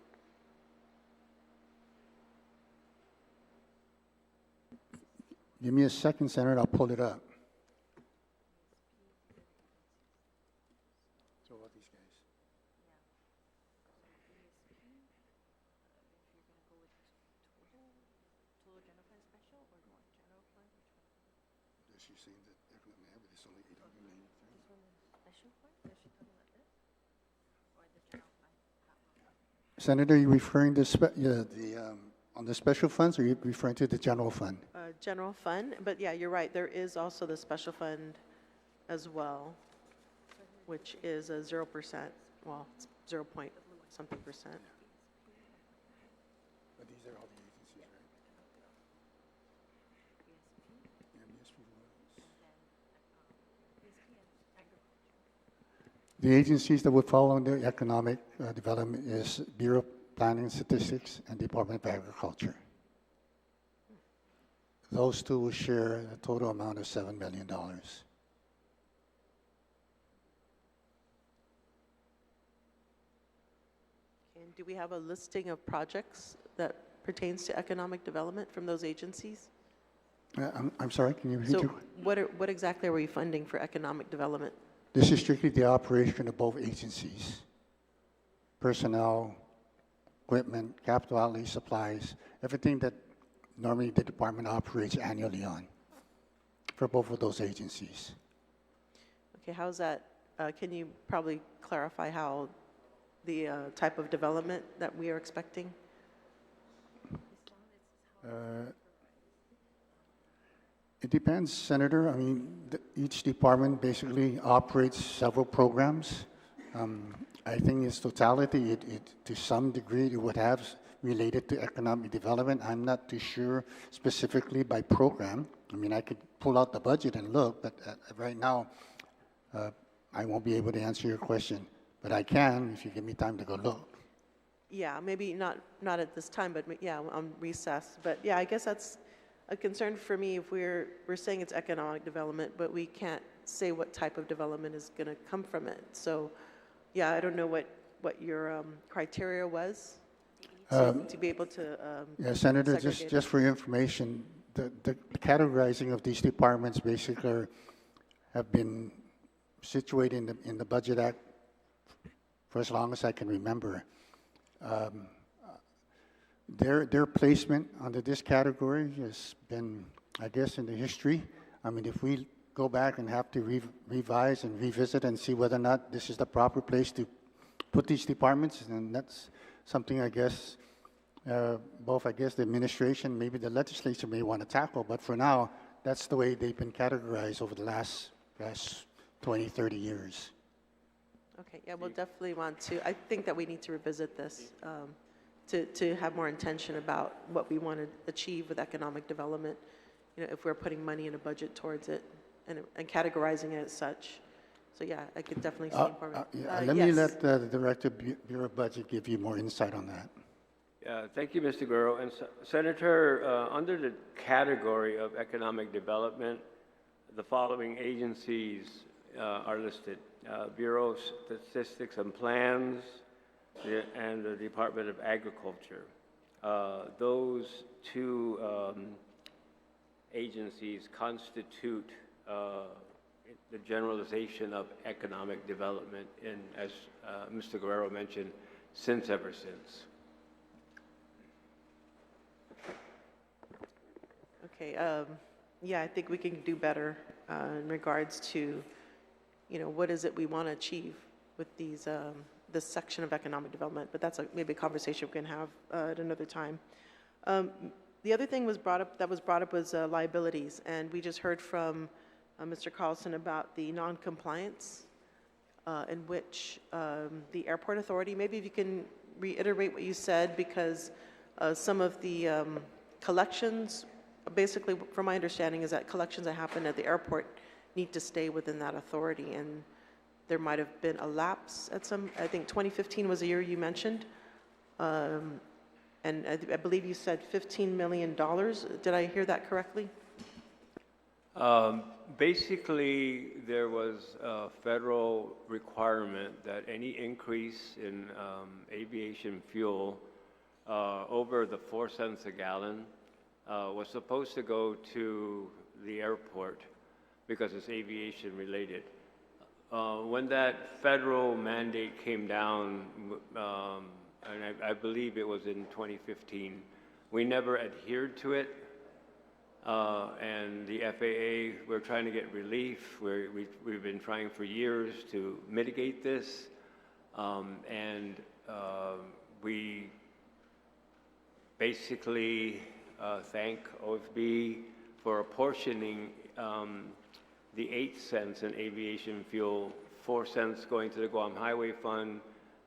C: Give me a second, Senator, I'll pull it up. So what these guys? Senator, are you referring to on the special funds, or are you referring to the general fund?
F: General fund, but yeah, you're right, there is also the special fund as well, which is a 0%, well, it's 0 point something percent.
C: But these are all the agencies, right? The agencies that would fall under economic development is Bureau of Planning and Statistics and Department of Agriculture. Those two will share a total amount of $7 million.
F: And do we have a listing of projects that pertains to economic development from those agencies?
C: I'm sorry, can you repeat
F: So
C: your?
F: what exactly are we funding for economic development?
C: This is strictly the operation of both agencies. Personnel, equipment, capital outlay, supplies, everything that normally the department operates annually on for both of those agencies.
F: Okay, how's that, can you probably clarify how the type of development that we are expecting?
C: It depends, Senator. I mean, each department basically operates several programs. I think its totality, to some degree, it would have related to economic development. I'm not too sure specifically by program. I mean, I could pull out the budget and look, but right now, I won't be able to answer your question. But I can if you give me time to go look.
F: Yeah, maybe not at this time, but yeah, on recess. But yeah, I guess that's a concern for me if we're saying it's economic development, but we can't say what type of development is going to come from it. So yeah, I don't know what your criteria was to be able to
C: Yeah, Senator,
F: segregate
C: just for your information, the categorizing of these departments basically have been situated in the Budget Act for as long as I can remember. Their placement under this category has been, I guess, in the history. I mean, if we go back and have to revise and revisit and see whether or not this is the proper place to put these departments, then that's something I guess both, I guess, the administration, maybe the legislature may want to tackle. But for now, that's the way they've been categorized over the last 20, 30 years.
F: Okay, yeah, we'll definitely want to. I think that we need to revisit this to have more intention about what we want to achieve with economic development. You know, if we're putting money in a budget towards it and categorizing it as such. So yeah, I could definitely see more.
C: Let me let the Director of Bureau of Budget give you more insight on that.
E: Thank you, Mr. Guerrero. And Senator, under the category of economic development, the following agencies are listed. Bureau of Statistics and Plans, and the Department of Agriculture. Those two agencies constitute the generalization of economic development in, as Mr. Guerrero mentioned, ever since.
F: Okay, yeah, I think we can do better in regards to, you know, what is it we want to achieve with these, this section of economic development, but that's maybe a conversation we can have at another time. The other thing that was brought up was liabilities, and we just heard from Mr. Carlson about the non-compliance in which the airport authority, maybe if you can reiterate what you said, because some of the collections, basically from my understanding is that collections that happen at the airport need to stay within that authority, and there might have been a lapse at some, I think 2015 was the year you mentioned, and I believe you said $15 million. Did I hear that correctly?
E: Basically, there was a federal requirement that any increase in aviation fuel over the 4 cents a gallon was supposed to go to the airport because it's aviation related. When that federal mandate came down, and I believe it was in 2015, we never adhered to it. And the FAA, we're trying to get relief. We've been trying for years to mitigate this. We basically thank OFB for apportioning the 8 cents in aviation fuel, 4 cents going to the Guam Highway Fund,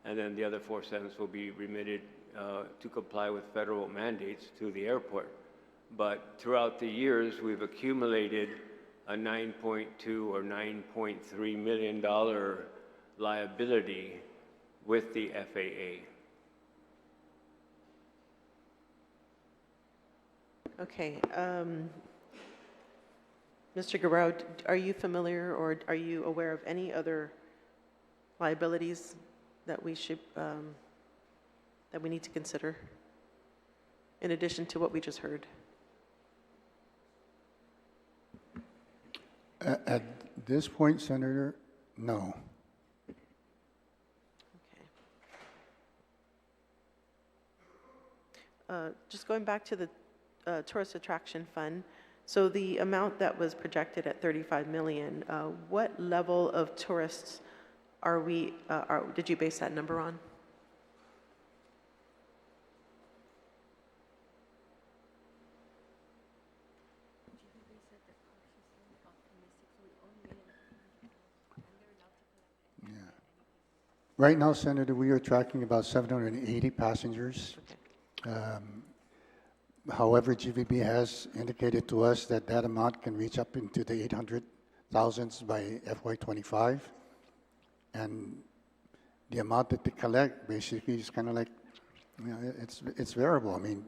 E: and then the other 4 cents will be remitted to comply with federal mandates to the airport. But throughout the years, we've accumulated a $9.2 or $9.3 million liability with the FAA.
F: Okay. Mr. Guerrero, are you familiar or are you aware of any other liabilities that we should, that we need to consider in addition to what we just heard?
C: At this point, Senator, no.
F: Okay. Just going back to the Tourist Attraction Fund, so the amount that was projected at 35 million, what level of tourists are we, did you base that number on?
C: Right now, Senator, we are tracking about 780 passengers.
F: Okay.
C: However, GVB has indicated to us that that amount can reach up into the 800,000s by FY2025. And the amount that they collect basically is kind of like, you know, it's variable. I mean,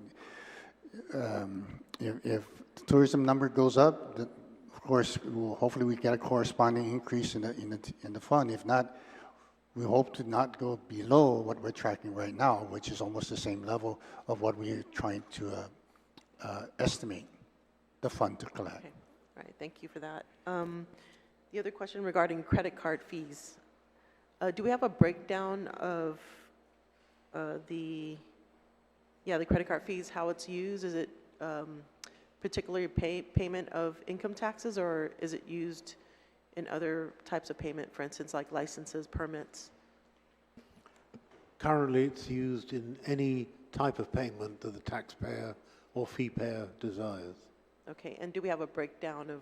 C: if the tourism number goes up, of course, hopefully we get a corresponding increase in the fund. If not, we hope to not go below what we're tracking right now, which is almost the same level of what we're trying to estimate the fund to collect.
F: Okay. All right, thank you for that. The other question regarding credit card fees. Do we have a breakdown of the credit card fees, how it's used? Is it particularly payment of income taxes, or is it used in other types of payment, for instance, like licenses, permits?
D: Currently, it's used in any type of payment that the taxpayer or fee payer desires.
F: Okay, and do we have a breakdown of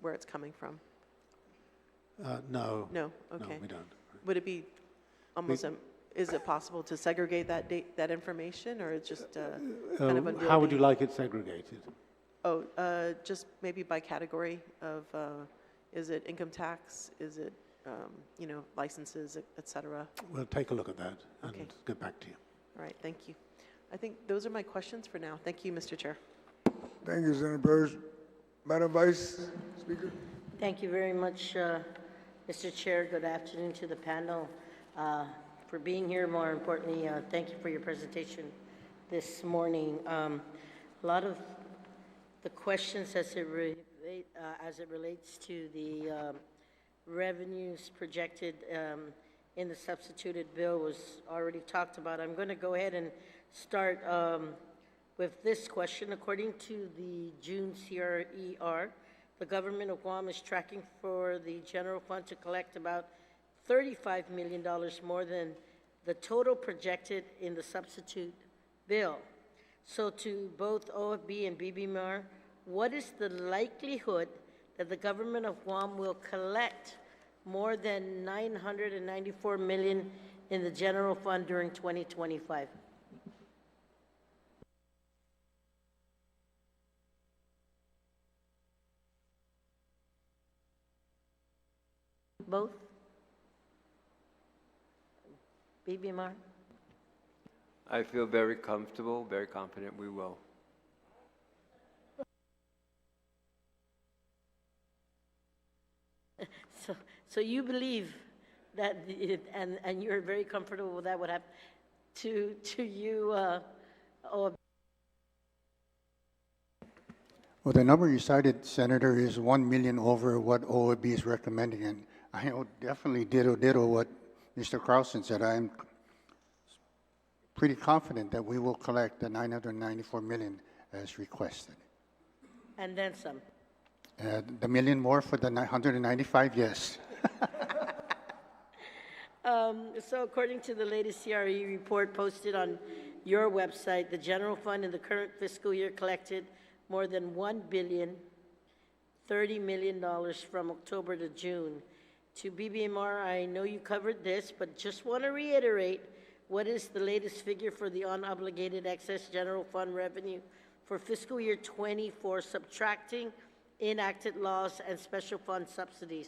F: where it's coming from?
D: No.
F: No, okay.
D: No, we don't.
F: Would it be almost, is it possible to segregate that information, or it's just kind of
D: How would you like it segregated?
F: Oh, just maybe by category of, is it income tax? Is it, you know, licenses, et cetera?
D: We'll take a look at that and
F: Okay.
D: get back to you.
F: All right, thank you. I think those are my questions for now. Thank you, Mr. Chair.
A: Thank you, Senator Burris. Madam Vice Speaker.
H: Thank you very much, Mr. Chair. Good afternoon to the panel for being here. More importantly, thank you for your presentation this morning. A lot of the questions as it relates to the revenues projected in the substituted bill was already talked about. I'm going to go ahead and start with this question. According to the June CRER, the government of Guam is tracking for the general fund to collect about $35 million more than the total projected in the substitute bill. So to both OFB and BBMR, what is the likelihood that the government of Guam will collect more than $994 million in the general fund during 2025? Both? BBMR?
E: I feel very comfortable, very confident we will.
H: So you believe that, and you're very comfortable with that would happen to you, or
C: Well, the number you cited, Senator, is 1 million over what OAB is recommending, and I know definitely ditto what Mr. Carlson said. I'm pretty confident that we will collect the 994 million as requested.
H: And then some.
C: The million more for the 195, yes.
H: So according to the latest CRE report posted on your website, the general fund in the current fiscal year collected more than $1.03 billion from October to June. To BBMR, I know you covered this, but just want to reiterate, what is the latest figure for the unobligated excess general fund revenue for fiscal year 24, subtracting enacted laws and special fund subsidies?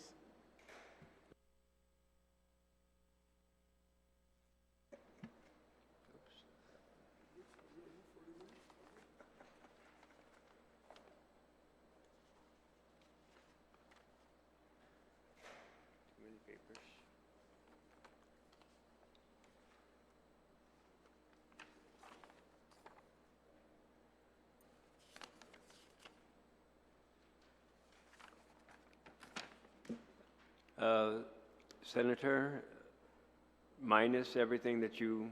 E: Senator, minus everything that you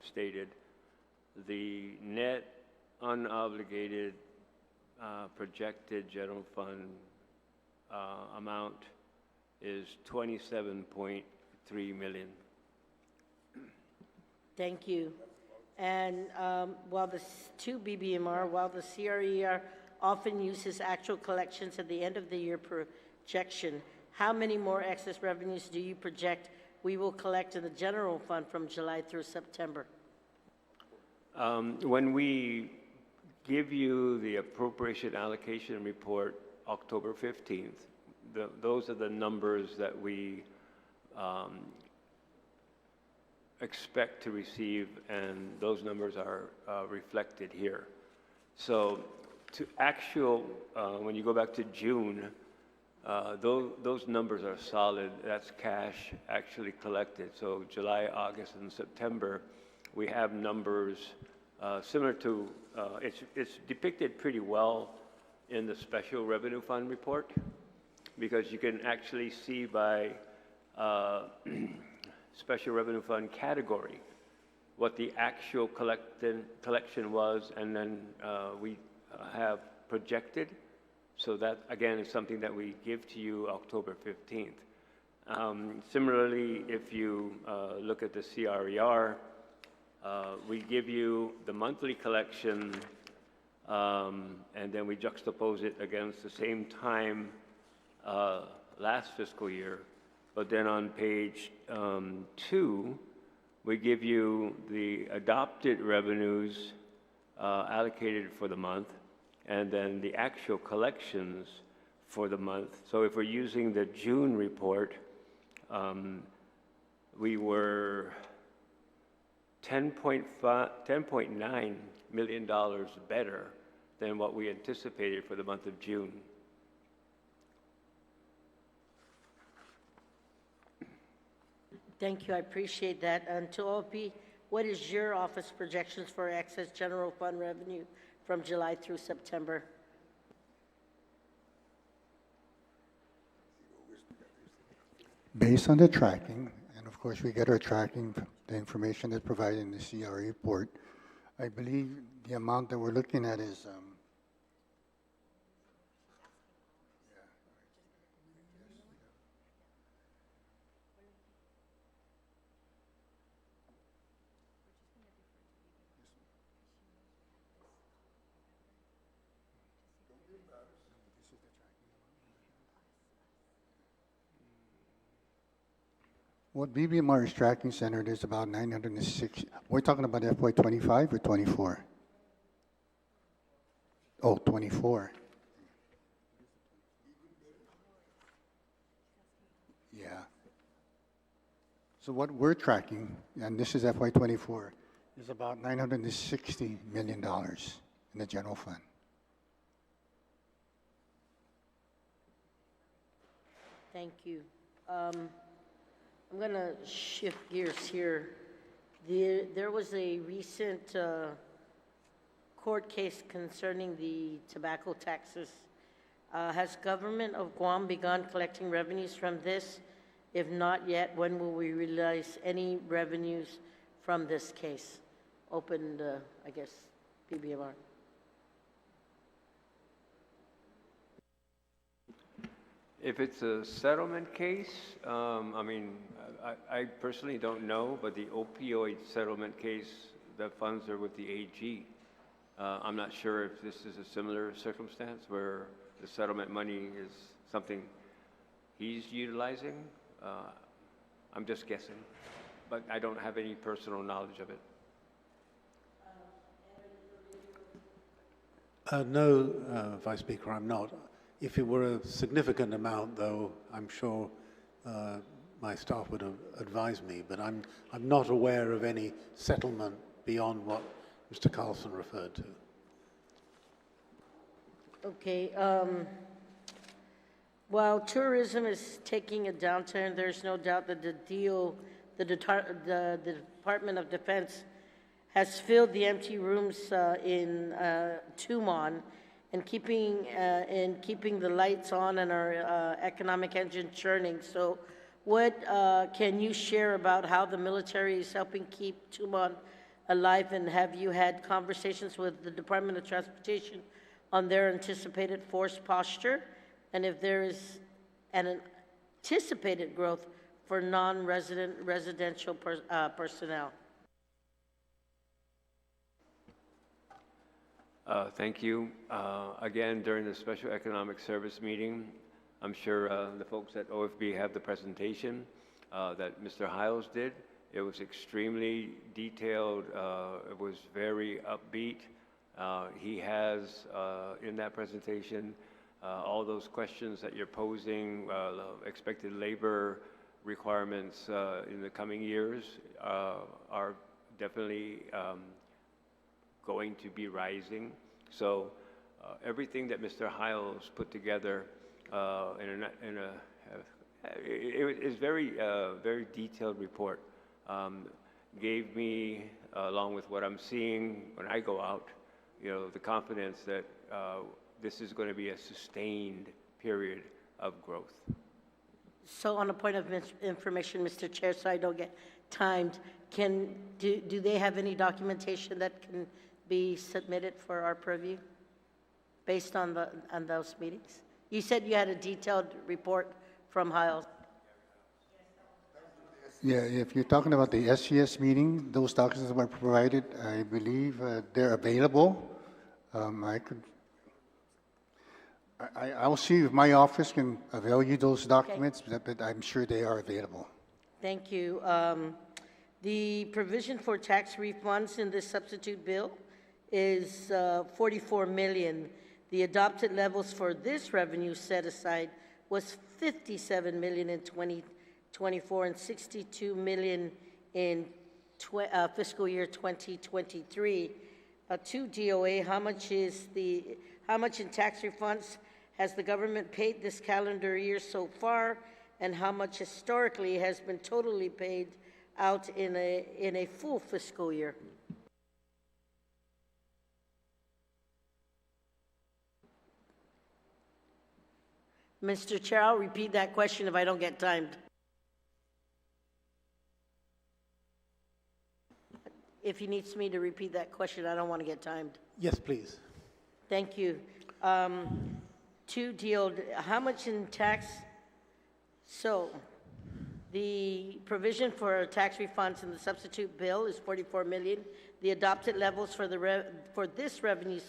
E: stated, the net unobligated projected general fund amount is $27.3 million.
H: Thank you. And while the BBMR, while the CRER often uses actual collections at the end of the year projection, how many more excess revenues do you project we will collect in the general fund from July through September?
E: When we give you the appropriation allocation report October 15th, those are the numbers that we expect to receive, and those numbers are reflected here. So to actual, when you go back to June, those numbers are solid. That's cash actually collected. So July, August, and September, we have numbers similar to, it's depicted pretty well in the special revenue fund report, because you can actually see by special revenue fund category what the actual collection was, and then we have projected. So that, again, is something that we give to you October 15th. Similarly, if you look at the CRER, we give you the monthly collection, and then we juxtapose it against the same time last fiscal year. But then on page 2, we give you the adopted revenues allocated for the month, and then the actual collections for the month. So if we're using the June report, we were $10.9 million better than what we anticipated for the month of June.
H: Thank you, I appreciate that. And to OP, what is your office projections for excess general fund revenue from July through September?
C: Based on the tracking, and of course we get our tracking, the information that's provided in the CRE report, I believe the amount that we're looking at is what BBMR is tracking centered is about 906. We're talking about FY25 or 24? Oh, 24. Yeah. So what we're tracking, and this is FY24, is about $960 million in the general fund.
H: Thank you. I'm going to shift gears here. There was a recent court case concerning the tobacco taxes. Has government of Guam begun collecting revenues from this? If not yet, when will we realize any revenues from this case? Open, I guess, PBMR.
E: If it's a settlement case, I mean, I personally don't know, but the opioid settlement case, the funds are with the AG. I'm not sure if this is a similar circumstance where the settlement money is something he's utilizing. I'm just guessing, but I don't have any personal knowledge of it.
D: No, Vice Speaker, I'm not. If it were a significant amount, though, I'm sure my staff would have advised me, but I'm not aware of any settlement beyond what Mr. Carlson referred to.
H: Okay. While tourism is taking a downturn, there's no doubt that the Department of Defense has filled the empty rooms in Tumon and keeping the lights on and our economic engine churning. So what can you share about how the military is helping keep Tumon alive, and have you had conversations with the Department of Transportation on their anticipated force posture, and if there is an anticipated growth for residential personnel?
E: Thank you. Again, during the Special Economic Service meeting, I'm sure the folks at OFB have the presentation that Mr. Hiles did. It was extremely detailed. It was very upbeat. He has in that presentation all those questions that you're posing, expected labor requirements in the coming years are definitely going to be rising. So everything that Mr. Hiles put together it is very detailed report. Gave me, along with what I'm seeing when I go out, the confidence that this is going to be a sustained period of growth.
H: So on a point of information, Mr. Chair, so I don't get timed, do they have any documentation that can be submitted for our purview based on those meetings? You said you had a detailed report from Hiles.
C: Yeah, if you're talking about the SCS meeting, those documents that were provided, I believe they're available. I'll see if my office can avail you those documents, but I'm sure they are available.
H: Thank you. The provision for tax refunds in this substitute bill is $44 million. The adopted levels for this revenue set aside was $57 million in 2024 and $62 million in fiscal year 2023. To DOA, how much in tax refunds has the government paid this calendar year so far, and how much historically has been totally paid out in a full fiscal year? Mr. Chair, I'll repeat that question if I don't get timed. If he needs me to repeat that question, I don't want to get timed.
D: Yes, please.
H: Thank you. How much in tax? So the provision for tax refunds in the substitute bill is $44 million. The adopted levels for this revenue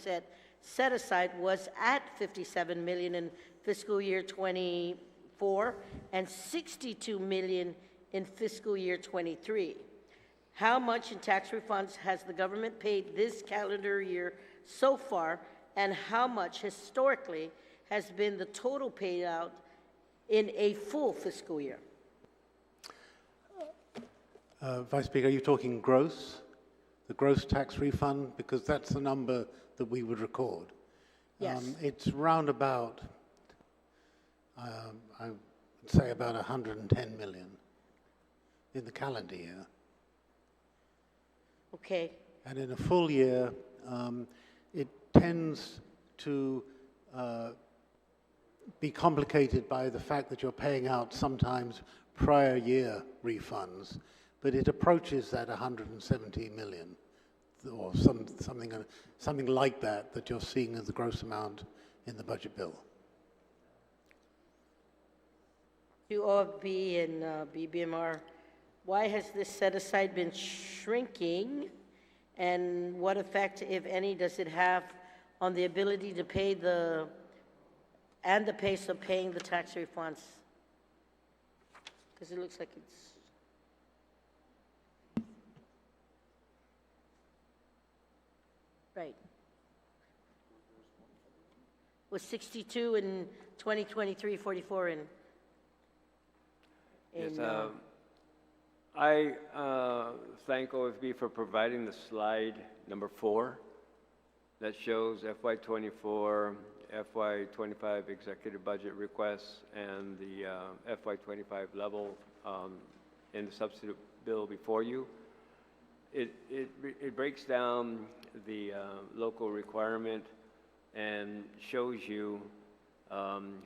H: set aside was at $57 million in fiscal year 24 and $62 million in fiscal year 23. How much in tax refunds has the government paid this calendar year so far, and how much historically has been the total paid out in a full fiscal year?
D: Vice Speaker, are you talking gross? The gross tax refund? Because that's the number that we would record.
H: Yes.
D: It's round about, I would say about 110 million in the calendar year.
H: Okay.
D: And in a full year, it tends to be complicated by the fact that you're paying out sometimes prior year refunds, but it approaches that 170 million or something like that you're seeing as the gross amount in the budget bill.
H: to OFB and BBMR, why has this set aside been shrinking? And what effect, if any, does it have on the ability to pay the pace of paying the tax refunds? Because it looks like it's... Right. Was 62 in 2023, 44 in...
E: Yes, I thank OFB for providing the slide number 4 that shows FY24, FY25 executive budget requests, and the FY25 level in the substitute bill before you. It breaks down the local requirement and shows you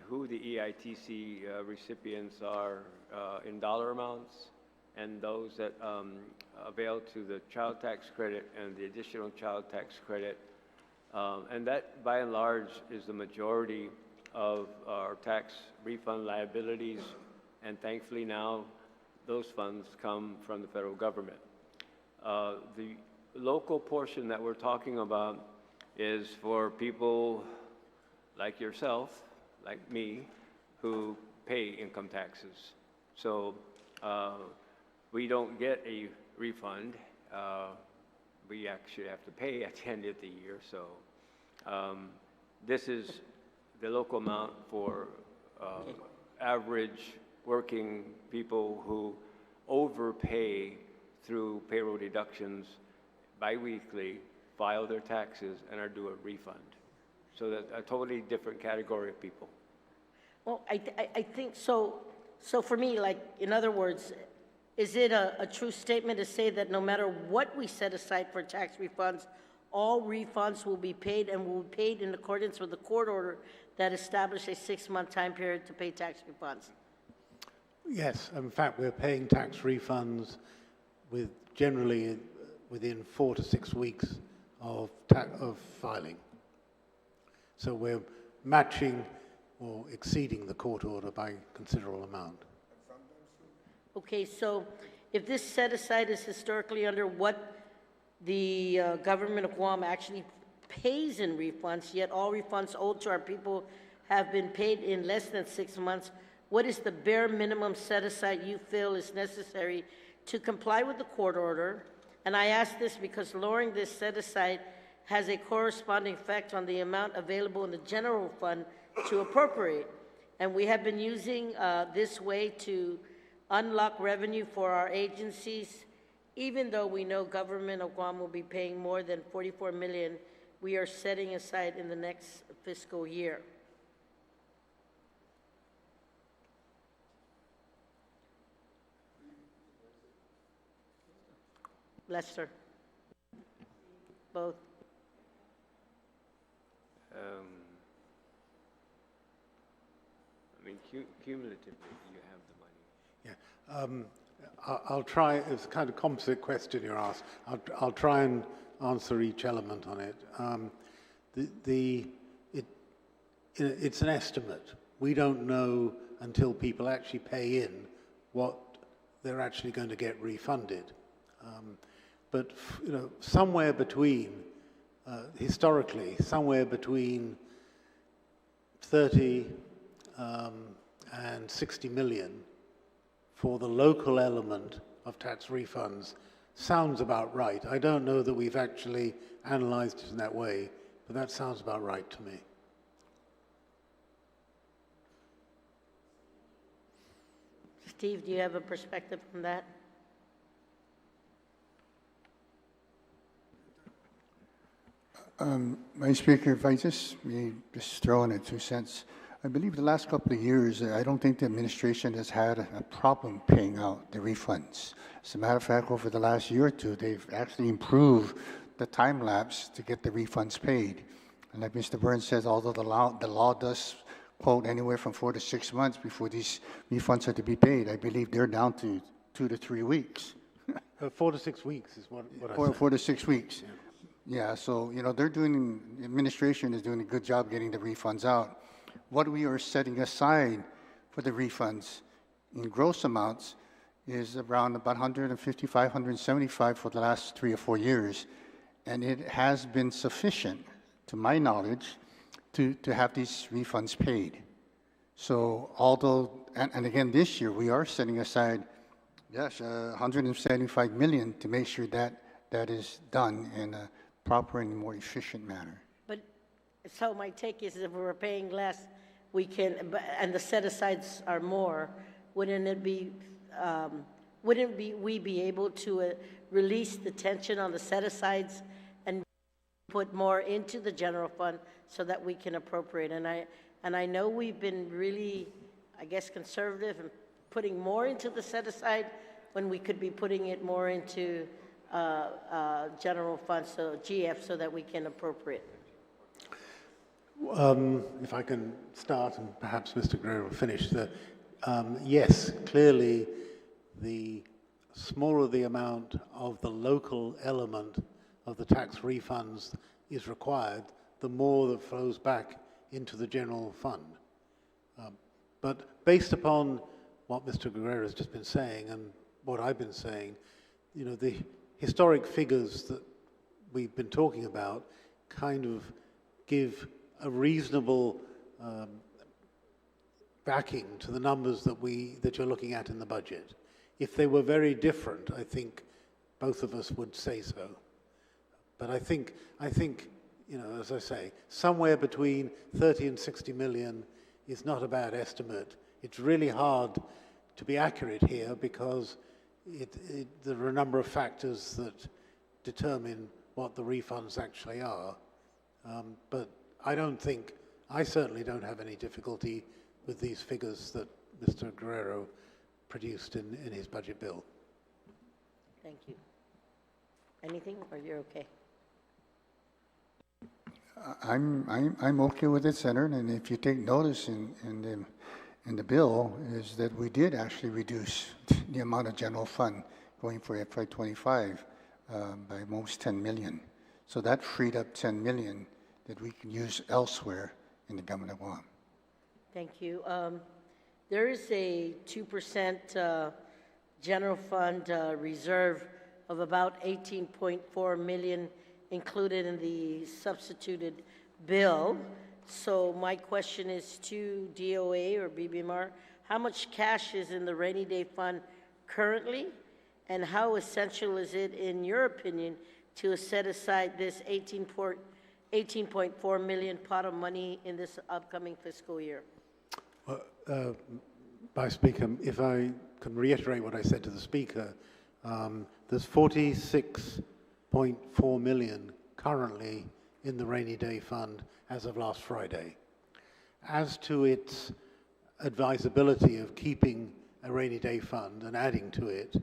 E: who the EITC recipients are in dollar amounts, and those that avail to the child tax credit and the additional child tax credit. And that, by and large, is the majority of our tax refund liabilities, and thankfully now those funds come from the federal government. The local portion that we're talking about is for people like yourself, like me, who pay income taxes. So we don't get a refund. We actually have to pay at the end of the year. So this is the local amount for average working people who overpay through payroll deductions biweekly, file their taxes, and are due a refund. So that's a totally different category of people.
H: Well, I think so. So for me, like, in other words, is it a true statement to say that no matter what we set aside for tax refunds, all refunds will be paid and will be paid in accordance with the court order that established a 6-month time period to pay tax refunds?
D: Yes, in fact, we're paying tax refunds with generally within 4 to 6 weeks of filing. So we're matching or exceeding the court order by a considerable amount.
H: Okay, so if this set aside is historically under what the government of Guam actually pays in refunds, yet all refunds owed to our people have been paid in less than 6 months, what is the bare minimum set aside you feel is necessary to comply with the court order? And I ask this because lowering this set aside has a corresponding effect on the amount available in the general fund to appropriate. And we have been using this way to unlock revenue for our agencies. Even though we know government of Guam will be paying more than $44 million, we are setting aside in the next fiscal year. Lester. Both.
E: I mean, cumulatively, you have the money.
D: Yeah, I'll try. It's a kind of composite question you're asked. I'll try and answer each element on it. It's an estimate. We don't know until people actually pay in what they're actually going to get refunded. But you know, somewhere between, historically, somewhere between 30 and 60 million for the local element of tax refunds sounds about right. I don't know that we've actually analyzed it in that way, but that sounds about right to me.
H: Steve, do you have a perspective on that?
C: Madam Speaker, if I just throw in 2 cents. I believe the last couple of years, I don't think the administration has had a problem paying out the refunds. As a matter of fact, over the last year or two, they've actually improved the time lapse to get the refunds paid. And like Mr. Burns says, although the law does quote anywhere from 4 to 6 months before these refunds are to be paid, I believe they're down to 2 to 3 weeks.
D: 4 to 6 weeks is what I said.
C: 4 to 6 weeks. Yeah, so, you know, the administration is doing a good job getting the refunds out. What we are setting aside for the refunds in gross amounts is around about 155, 175 for the last 3 or 4 years. And it has been sufficient, to my knowledge, to have these refunds paid. So although, and again, this year, we are setting aside, yes, 175 million to make sure that that is done in a proper and more efficient manner.
H: But, so my take is if we're paying less, we can, and the set-asides are more, wouldn't we be able to release the tension on the set-asides and put more into the general fund so that we can appropriate? And I know we've been really, I guess, conservative and putting more into the set-aside when we could be putting it more into general fund, so GF, so that we can appropriate.
D: If I can start, and perhaps Mr. Guerrero will finish. Yes, clearly, the smaller the amount of the local element of the tax refunds is required, the more that flows back into the general fund. But based upon what Mr. Guerrero has just been saying and what I've been saying, you know, the historic figures that we've been talking about kind of give a reasonable backing to the numbers that you're looking at in the budget. If they were very different, I think both of us would say so. But I think, you know, as I say, somewhere between 30 and 60 million is not a bad estimate. It's really hard to be accurate here because there are a number of factors that determine what the refunds actually are. But I certainly don't have any difficulty with these figures that Mr. Guerrero produced in his budget bill.
H: Thank you. Anything, or you're okay?
C: I'm okay with it, Senator, and if you take notice in the bill is that we did actually reduce the amount of general fund going for FY2025 by almost 10 million. So that freed up 10 million that we can use elsewhere in the government of Guam.
H: Thank you. There is a 2% general fund reserve of about 18.4 million included in the substituted bill. So my question is to DOA or BBMR, how much cash is in the rainy day fund currently? And how essential is it, in your opinion, to set aside this 18.4 million pot of money in this upcoming fiscal year?
D: By Speaker, if I can reiterate what I said to the Speaker, there's 46.4 million currently in the rainy day fund as of last Friday. As to its advisability of keeping a rainy day fund and adding to it,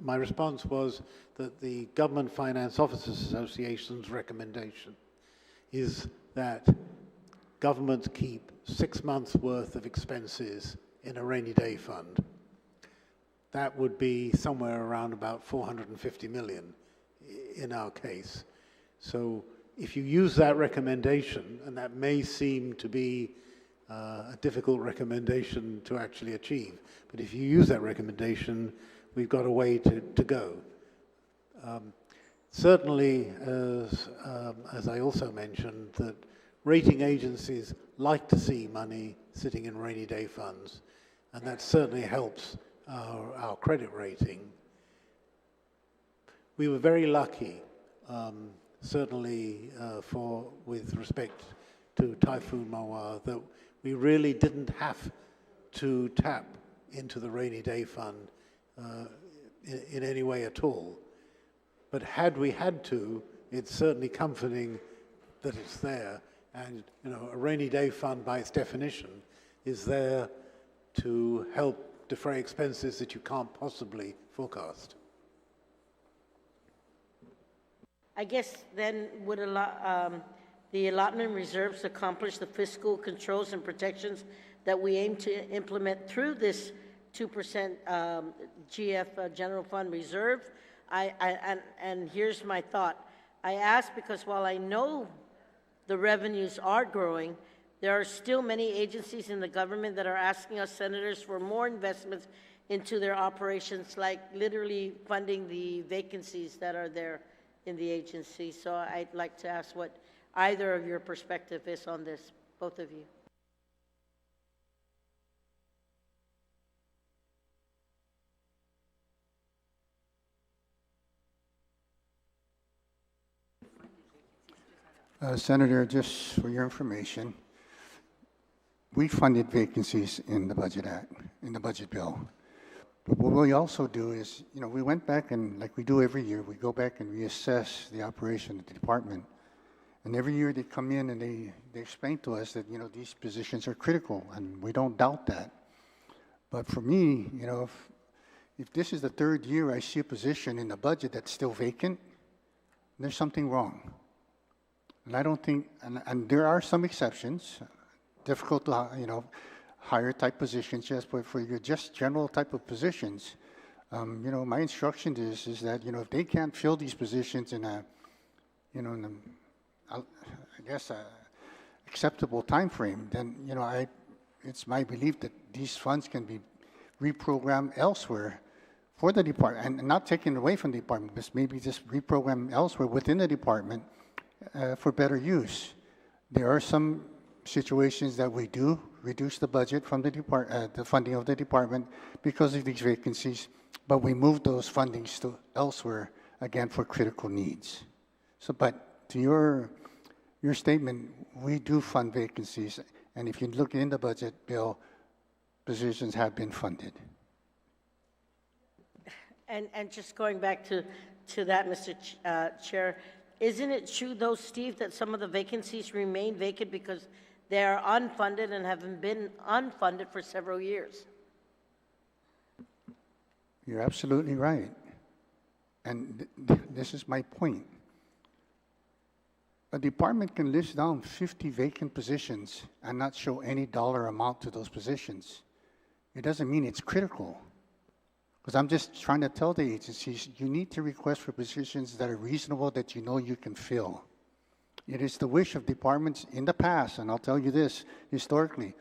D: my response was that the Government Finance Officers Association's recommendation is that governments keep 6 months' worth of expenses in a rainy day fund. That would be somewhere around about 450 million in our case. So if you use that recommendation, and that may seem to be a difficult recommendation to actually achieve, but if you use that recommendation, we've got a way to go. Certainly, as I also mentioned, that rating agencies like to see money sitting in rainy day funds, and that certainly helps our credit rating. We were very lucky, certainly with respect to Typhoon Mawar, that we really didn't have to tap into the rainy day fund in any way at all. But had we had to, it's certainly comforting that it's there. And you know, a rainy day fund, by its definition, is there to help defray expenses that you can't possibly forecast.
H: I guess then would the allotment reserves accomplish the fiscal controls and protections that we aim to implement through this 2% GF general fund reserve? And here's my thought. I ask because while I know the revenues are growing, There are still many agencies in the government that are asking us senators for more investments into their operations, like literally funding the vacancies that are there in the agency. So I'd like to ask what either of your perspective is on this, both of you.
C: Senator, just for your information, we funded vacancies in the Budget Act, in the budget bill. But what we also do is, we went back and, like we do every year, we go back and reassess the operation of the department. And every year they come in and they explain to us that, these positions are critical, and we don't doubt that. But for me, if this is the third year I see a position in the budget that's still vacant, there's something wrong. And I don't think, and there are some exceptions, difficult to, higher type positions, yes, but for your just general type of positions, my instruction is that, if they can't fill these positions in a, I guess, acceptable time frame, then, it's my belief that these funds can be reprogrammed elsewhere for the department, and not taken away from the department, but maybe just reprogrammed elsewhere within the department for better use. There are some situations that we do reduce the budget from the the funding of the department because of these vacancies, but we move those fundings to elsewhere, again, for critical needs. So, but to your statement, we do fund vacancies, and if you look in the budget bill, positions have been funded.
H: And just going back to that, Mr. Chair, isn't it true, though, Steve, that some of the vacancies remain vacant because they are unfunded and have been unfunded for several years?
C: You're absolutely right. And this is my point. A department can list down 50 vacant positions and not show any dollar amount to those positions. It doesn't mean it's critical. Because I'm just trying to tell the agencies, you need to request for positions that are reasonable, that you can fill. It is the wish of departments in the past, and I'll tell you this, historically,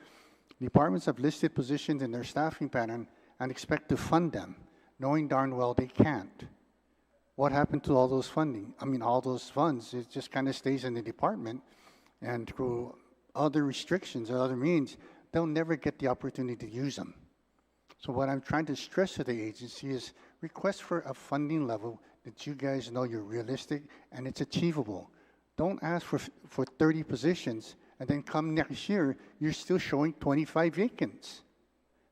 C: departments have listed positions in their staffing pattern and expect to fund them, knowing darn well they can't. What happened to all those funding? All those funds, it just kind of stays in the department, and through other restrictions or other means, they'll never get the opportunity to use them. So what I'm trying to stress to the agency is request for a funding level that you guys know you're realistic and it's achievable. Don't ask for 30 positions and then come next year, you're still showing 25 vacants.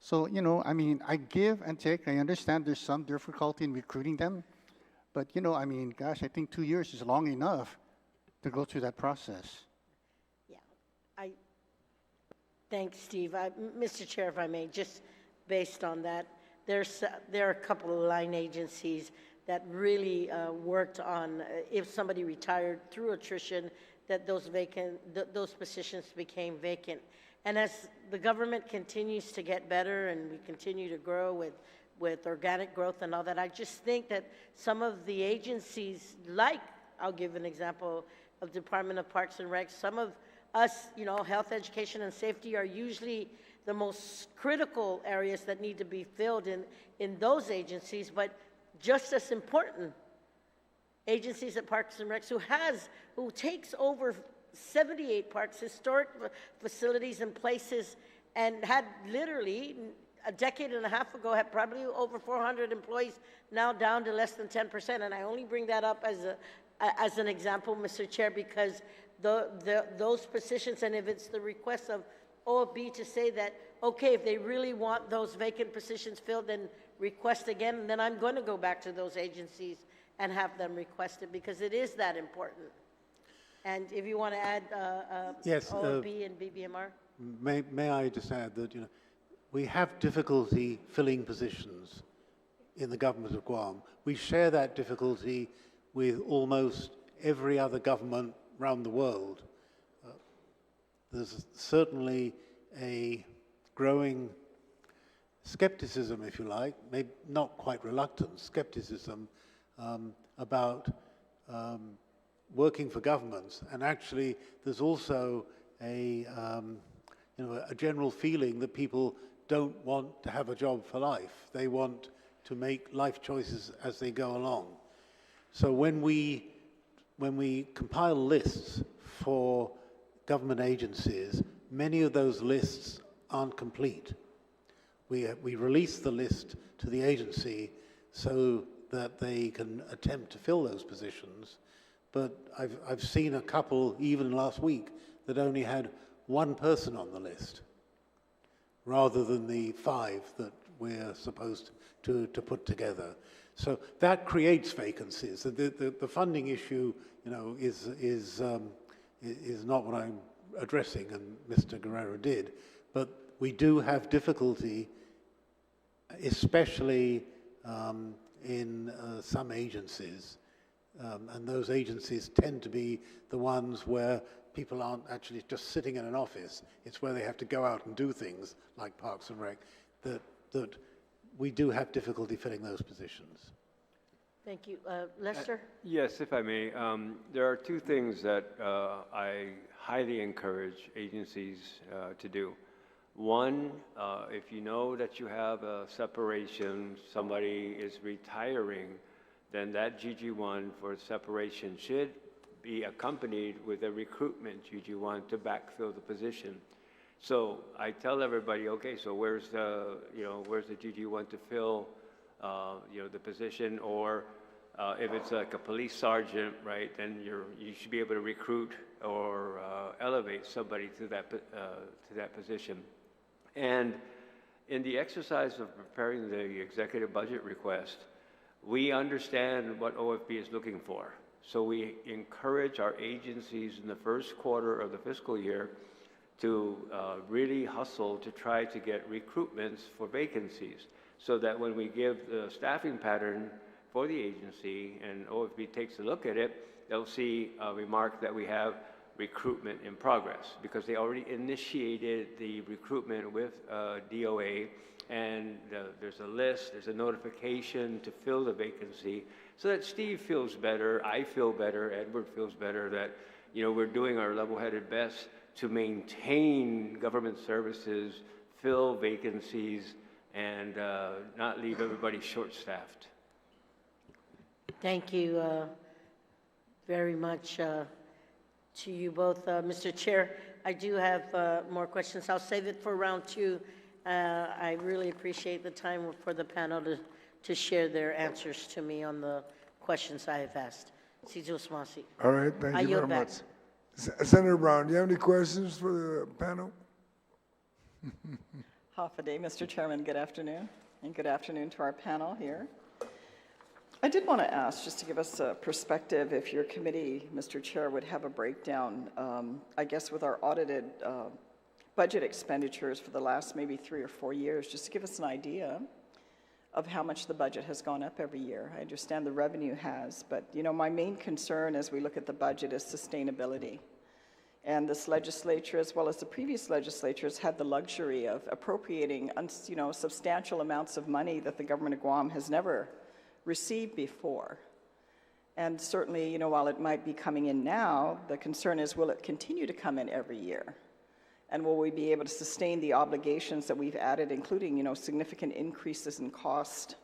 C: So, I give and take. I understand there's some difficulty in recruiting them. But, gosh, I think 2 years is long enough to go through that process.
H: Yeah. Thanks, Steve. Mr. Chair, if I may, just based on that, there are a couple of line agencies that really worked on if somebody retired through attrition, that those positions became vacant. And as the government continues to get better and we continue to grow with organic growth and all that, I just think that some of the agencies, like, I'll give an example of Department of Parks and Recs, some of us, health, education, and safety are usually the most critical areas that need to be filled in those agencies, but just as important, agencies at Parks and Recs who takes over 78 parks, historic facilities and places, and had literally a decade and a half ago had probably over 400 employees, now down to less than 10%. And I only bring that up as an example, Mr. Chair, because those positions, and if it's the request of OFB to say that, okay, if they really want those vacant positions filled, then request again, and then I'm going to go back to those agencies and have them request it, because it is that important. And if you want to add
D: yes,
H: OFB and BBMR?
D: May I just add that, we have difficulty filling positions in the government of Guam. We share that difficulty with almost every other government around the world. There's certainly a growing skepticism, if you like, maybe not quite reluctance, skepticism about working for governments. And actually, there's also a general feeling that people don't want to have a job for life. They want to make life choices as they go along. So when we compile lists for government agencies, many of those lists aren't complete. We release the list to the agency so that they can attempt to fill those positions, but I've seen a couple, even last week, that only had one person on the list, rather than the 5 that we're supposed to put together. So that creates vacancies. The funding issue, is not what I'm addressing, and Mr. Guerrero did, but we do have difficulty, especially in some agencies, and those agencies tend to be the ones where people aren't actually just sitting in an office. It's where they have to go out and do things like Parks and Rec, that we do have difficulty filling those positions.
H: Thank you. Lester?
E: Yes, if I may. There are 2 things that I highly encourage agencies to do. One, if you know that you have a separation, somebody is retiring, then that GG1 for separation should be accompanied with a recruitment GG1 to backfill the position. So I tell everybody, okay, so where's the GG1 to fill, the position, or if it's like a police sergeant, right, then you should be able to recruit or elevate somebody to that position. And in the exercise of preparing the executive budget request, we understand what OFB is looking for. So we encourage our agencies in the first quarter of the fiscal year to really hustle to try to get recruitments for vacancies, so that when we give the staffing pattern for the agency and OFB takes a look at it, they'll see a remark that we have recruitment in progress, because they already initiated the recruitment with DOA, and there's a list, there's a notification to fill the vacancy, so that Steve feels better, I feel better, Edward feels better, that we're doing our level-headed best to maintain government services, fill vacancies, and not leave everybody short-staffed.
H: Thank you very much to you both. Mr. Chair, I do have more questions. I'll save it for round 2. I really appreciate the time for the panel to share their answers to me on the questions I have asked.
A: All right, thank you very much. Senator Brown, do you have any questions for the panel?
I: Half a day, Mr. Chairman. Good afternoon, and good afternoon to our panel here. I did want to ask, just to give us a perspective, if your committee, Mr. Chair, would have a breakdown, I guess, with our audited budget expenditures for the last maybe 3 or 4 years, just to give us an idea of how much the budget has gone up every year. I understand the revenue has, but my main concern as we look at the budget is sustainability. And this legislature, as well as the previous legislatures, had the luxury of appropriating substantial amounts of money that the government of Guam has never received before. And certainly, while it might be coming in now, the concern is, will it continue to come in every year? And will we be able to sustain the obligations that we've added, including, significant increases in cost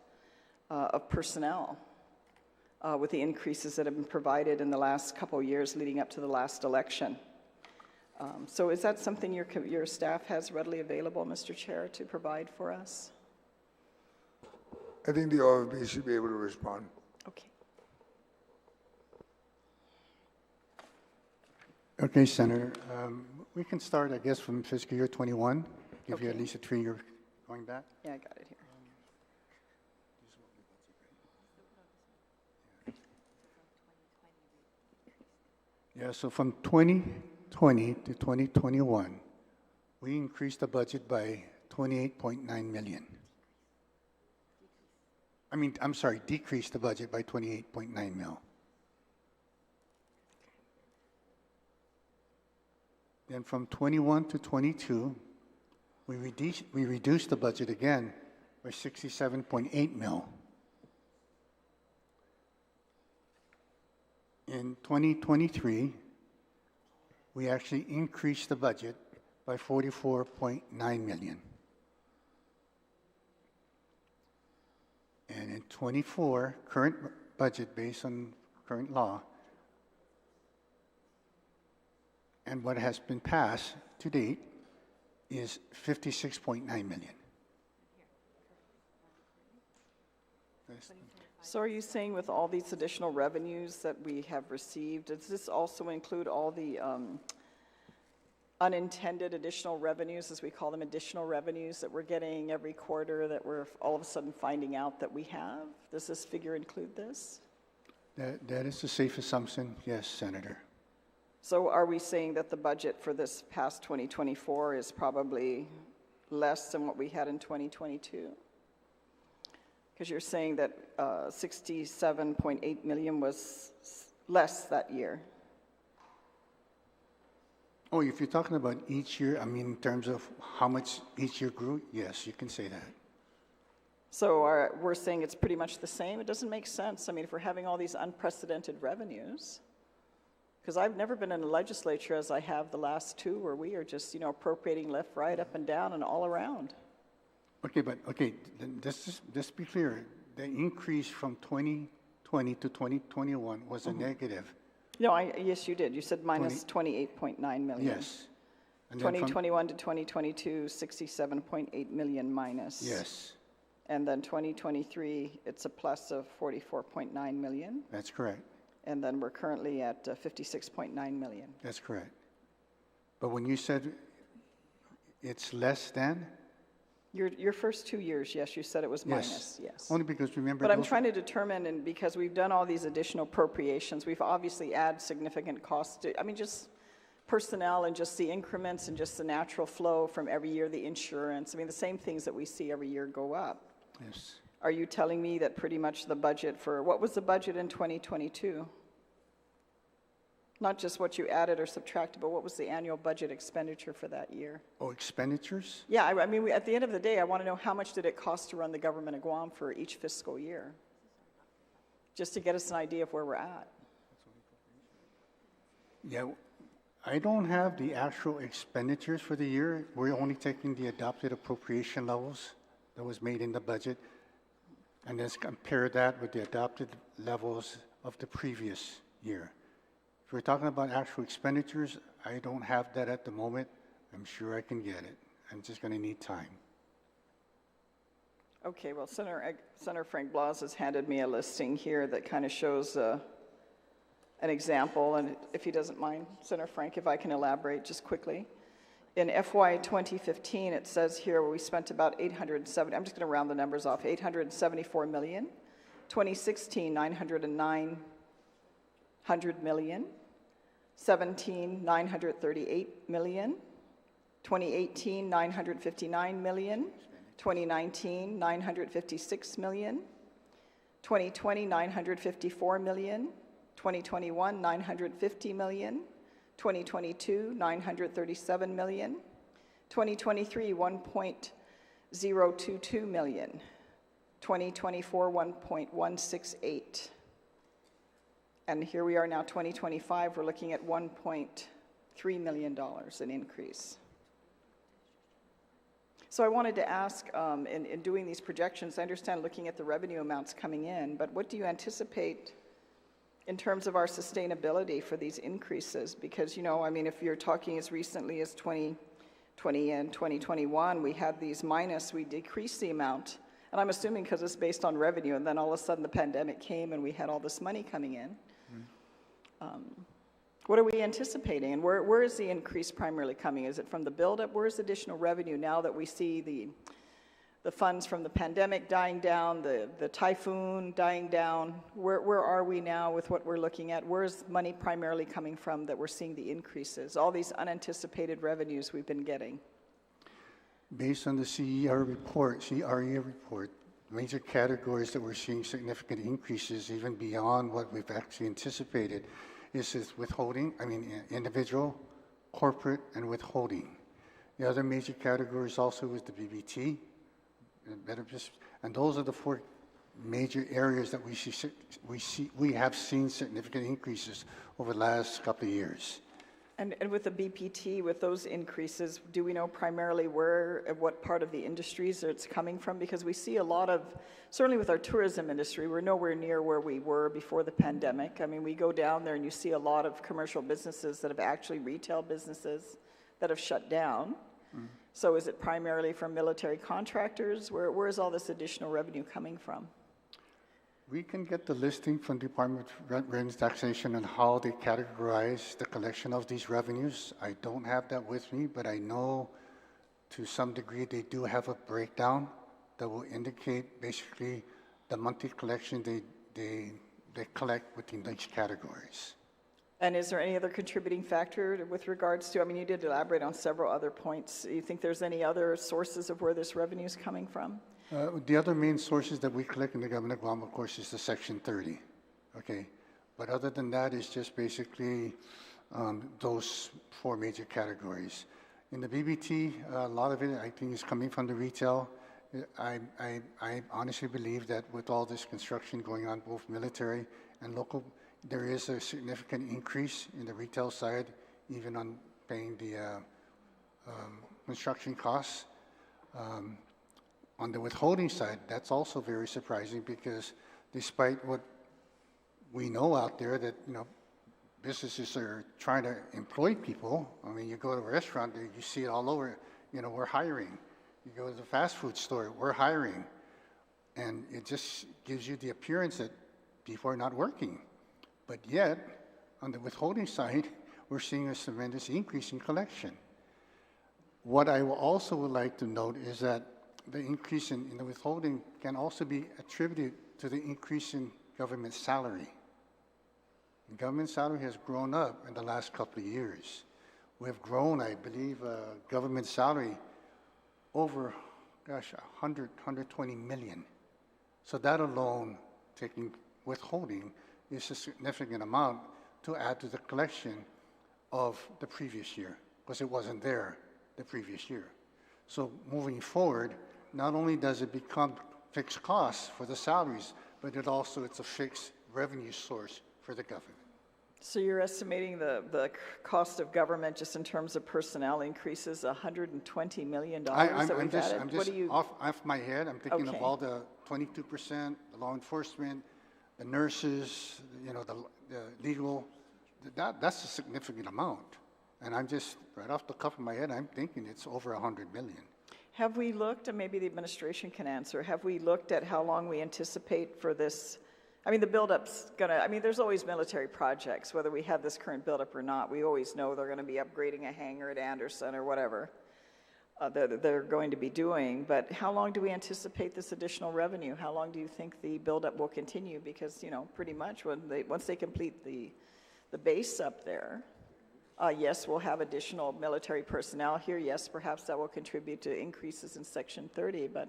I: of personnel with the increases that have been provided in the last couple of years leading up to the last election? So is that something your staff has readily available, Mr. Chair, to provide for us?
A: I think the OFB should be able to respond.
I: Okay.
C: Okay, Senator. We can start, I guess, from fiscal year 21, give you at least a 3-year going back.
I: Yeah, I got it here.
C: Yeah, so from 2020 to 2021, we increased the budget by 28.9 million. Decreased the budget by 28.9 mil. Then from 21 to 22, we reduced the budget again by 67.8 mil. In 2023, we actually increased the budget by 44.9 million. And in 24, current budget based on current law, and what has been passed to date is 56.9 million.
I: So are you saying with all these additional revenues that we have received, does this also include all the unintended additional revenues, as we call them, additional revenues that we're getting every quarter that we're all of a sudden finding out that we have? Does this figure include this?
C: That is a safe assumption, yes, Senator.
I: So are we saying that the budget for this past 2024 is probably less than what we had in 2022? Because you're saying that 67.8 million was less that year.
C: Oh, if you're talking about each year, I mean, in terms of how much each year grew, yes, you can say that.
I: So we're saying it's pretty much the same? It doesn't make sense. I mean, if we're having all these unprecedented revenues, because I've never been in a legislature as I have the last two, where we are just, appropriating left, right, up and down, and all around.
C: Okay, but then just be clear. The increase from 2020 to 2021 was a negative.
I: No, yes, you did. You said minus 28.9 million.
C: Yes. And then
I: 2021 to 2022, 67.8 million minus.
C: Yes,
I: And then 2023, it's a plus of 44.9 million.
C: that's correct.
I: And then we're currently at 56.9 million.
C: That's correct. But when you said it's less than?
I: Your first 2 years, yes, you said it was minus, yes.
C: Only because remember.
I: But I'm
C: those-
I: trying to determine, and because we've done all these additional appropriations, we've obviously added significant costs to, just personnel and just the increments and just the natural flow from every year, the insurance, the same things that we see every year go up.
C: Yes.
I: Are you telling me that pretty much the budget what was the budget in 2022? Not just what you added or subtracted, but what was the annual budget expenditure for that year?
C: Oh, expenditures?
I: Yeah, at the end of the day, I want to know how much did it cost to run the government of Guam for each fiscal year? Just to get us an idea of where we're at.
C: Yeah, I don't have the actual expenditures for the year. We're only taking the adopted appropriation levels that was made in the budget, and let's compare that with the adopted levels of the previous year. If we're talking about actual expenditures, I don't have that at the moment. I'm sure I can get it. I'm just going to need time.
I: Okay, well, Senator Frank Blas has handed me a listing here that kind of shows an example, and if he doesn't mind, Senator Frank, if I can elaborate just quickly. In FY2015, it says here we spent about 870, I'm just going to round the numbers off, 874 million. 2016, 900 million. 17, 938 million. 2018, 959 million. 2019, 956 million. 2020, 954 million. 2021, 950 million. 2022, 937 million. 2023, 1.022 million. 2024, 1.168. And here we are now, 2025, we're looking at $1.3 million in increase. So I wanted to ask, in doing these projections, I understand looking at the revenue amounts coming in, but what do you anticipate in terms of our sustainability for these increases? Because, if you're talking as recently as 2020 and 2021, we had these minus, we decreased the amount. And I'm assuming because it's based on revenue, and then all of a sudden the pandemic came and we had all this money coming in. What are we anticipating? And where is the increase primarily coming? Is it from the buildup? Where is additional revenue now that we see the funds from the pandemic dying down, the typhoon dying down? Where are we now with what we're looking at? Where is money primarily coming from that we're seeing the increases? All these unanticipated revenues we've been getting.
C: Based on the CRE report, major categories that we're seeing significant increases even beyond what we've actually anticipated is withholding, individual, corporate, and withholding. The other major categories also was the BBT, and those are the four major areas that we have seen significant increases over the last couple of years.
I: And with the BPT, with those increases, do we know primarily what part of the industries it's coming from? Because we see a lot of, certainly with our tourism industry, we're nowhere near where we were before the pandemic. I mean, we go down there and you see a lot of commercial businesses that have actually retail businesses that have shut down. So is it primarily from military contractors? Where is all this additional revenue coming from?
C: We can get the listing from Department of Revenue Taxation on how they categorize the collection of these revenues. I don't have that with me, but I know to some degree they do have a breakdown that will indicate basically the monthly collection they collect within each categories.
I: And is there any other contributing factor with regards to, I mean, you did elaborate on several other points. Do you think there's any other sources of where this revenue is coming from?
C: The other main sources that we collect in the government of Guam, of course, is the Section 30, okay? But other than that, it's just basically those four major categories. In the BBT, a lot of it, I think, is coming from the retail. I honestly believe that with all this construction going on, both military and local, there is a significant increase in the retail side, even on paying the construction costs. On the withholding side, that's also very surprising because despite what we know out there that, you know, businesses are trying to employ people. I mean, you go to a restaurant, you see it all over, you know, we're hiring. You go to the fast food store, we're hiring. And it just gives you the appearance that people are not working. But yet, on the withholding side, we're seeing a tremendous increase in collection. What I also would like to note is that the increase in the withholding can also be attributed to the increase in government salary. The government salary has grown up in the last couple of years. We have grown, I believe, government salary over, gosh, 120 million. So that alone, taking withholding, is a significant amount to add to the collection of the previous year, because it wasn't there the previous year. So moving forward, not only does it become fixed costs for the salaries, but it's a fixed revenue source for the government.
I: So you're estimating the cost of government just in terms of personnel increases $120 million that we've added?
C: I'm just off my head. I'm thinking of
I: Okay.
C: all the 22%, the law enforcement, the nurses, you know, the legal. That's a significant amount. And I'm just, right off the cuff of my head, I'm thinking it's over 100 million.
I: Have we looked, and maybe the administration can answer, have we looked at how long we anticipate for this? I mean, the buildup's gonna, I mean, there's always military projects, whether we have this current buildup or not. We always know they're gonna be upgrading a hangar at Anderson or whatever they're going to be doing. But how long do we anticipate this additional revenue? How long do you think the buildup will continue? Because, you know, pretty much once they complete the base up there, yes, we'll have additional military personnel here. Yes, perhaps that will contribute to increases in Section 30, but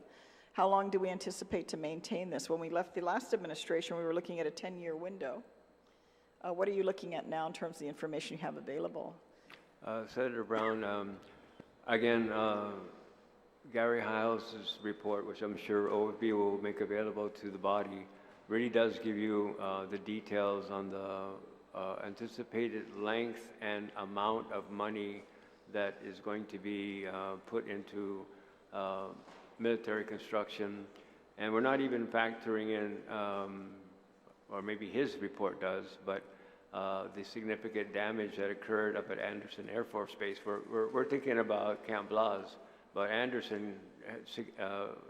I: how long do we anticipate to maintain this? When we left the last administration, we were looking at a 10-year window. What are you looking at now in terms of the information you have available?
E: Senator Brown, again, Gary Hiles' report, which I'm sure OFB will make available to the body, really does give you the details on the anticipated length and amount of money that is going to be put into military construction. And we're not even factoring in, or maybe his report does, but the significant damage that occurred up at Anderson Air Force Base. We're thinking about Camp Blas, but Anderson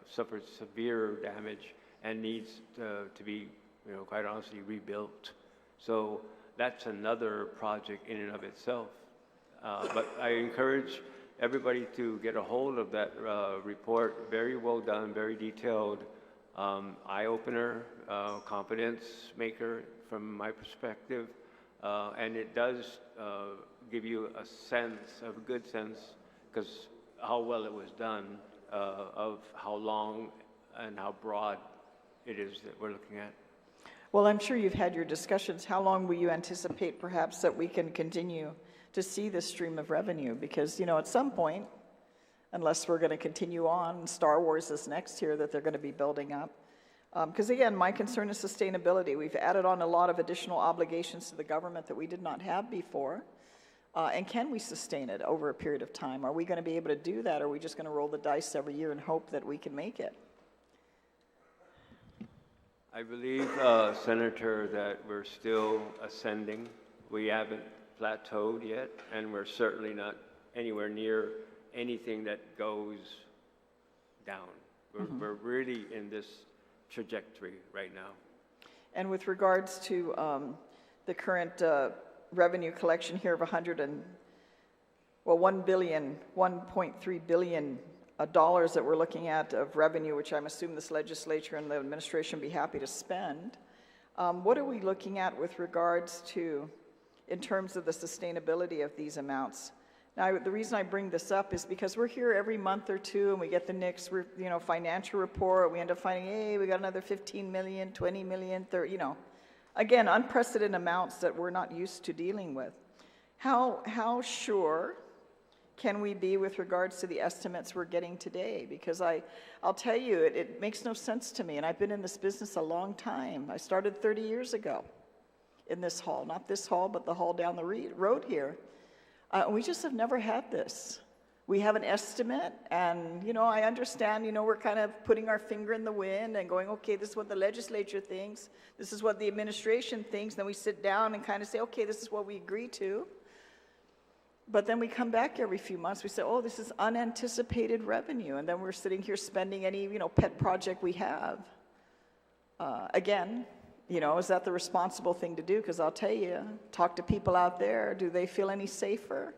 E: suffered severe damage and needs to be, you know, quite honestly, rebuilt. So that's another project in and of itself. But I encourage everybody to get a hold of that report. Very well done, very detailed, eye-opener, confidence maker from my perspective. And it does give you a sense, a good sense, because how well it was done, of how long and how broad it is that we're looking at.
I: Well, I'm sure you've had your discussions. How long will you anticipate perhaps that we can continue to see this stream of revenue? Because, you know, at some point, unless we're going to continue on, Star Wars is next here that they're going to be building up. Because again, my concern is sustainability. We've added on a lot of additional obligations to the government that we did not have before. And can we sustain it over a period of time? Are we going to be able to do that, or are we just going to roll the dice every year and hope that we can make it?
E: I believe, Senator, that we're still ascending. We haven't plateaued yet, and we're certainly not anywhere near anything that goes down. We're really in this trajectory right now.
I: And with regards to the current revenue collection here of $1.3 billion dollars that we're looking at of revenue, which I'm assuming this legislature and the administration be happy to spend. What are we looking at with regards to, in terms of the sustainability of these amounts? Now, the reason I bring this up is because we're here every month or two and we get the next, financial report. We end up finding, hey, we got another 15 million, 20 million, 30, again, unprecedented amounts that we're not used to dealing with. How sure can we be with regards to the estimates we're getting today? Because I'll tell you, it makes no sense to me, and I've been in this business a long time. I started 30 years ago in this hall, not this hall, but the hall down the road here. We just have never had this. We have an estimate, and, I understand, we're kind of putting our finger in the wind and going, okay, this is what the legislature thinks, this is what the administration thinks, then we sit down and kind of say, okay, this is what we agree to. But then we come back every few months, we say, oh, this is unanticipated revenue, and then we're sitting here spending any, pet project we have. Again, is that the responsible thing to do? Because I'll tell you, talk to people out there, do they feel any safer?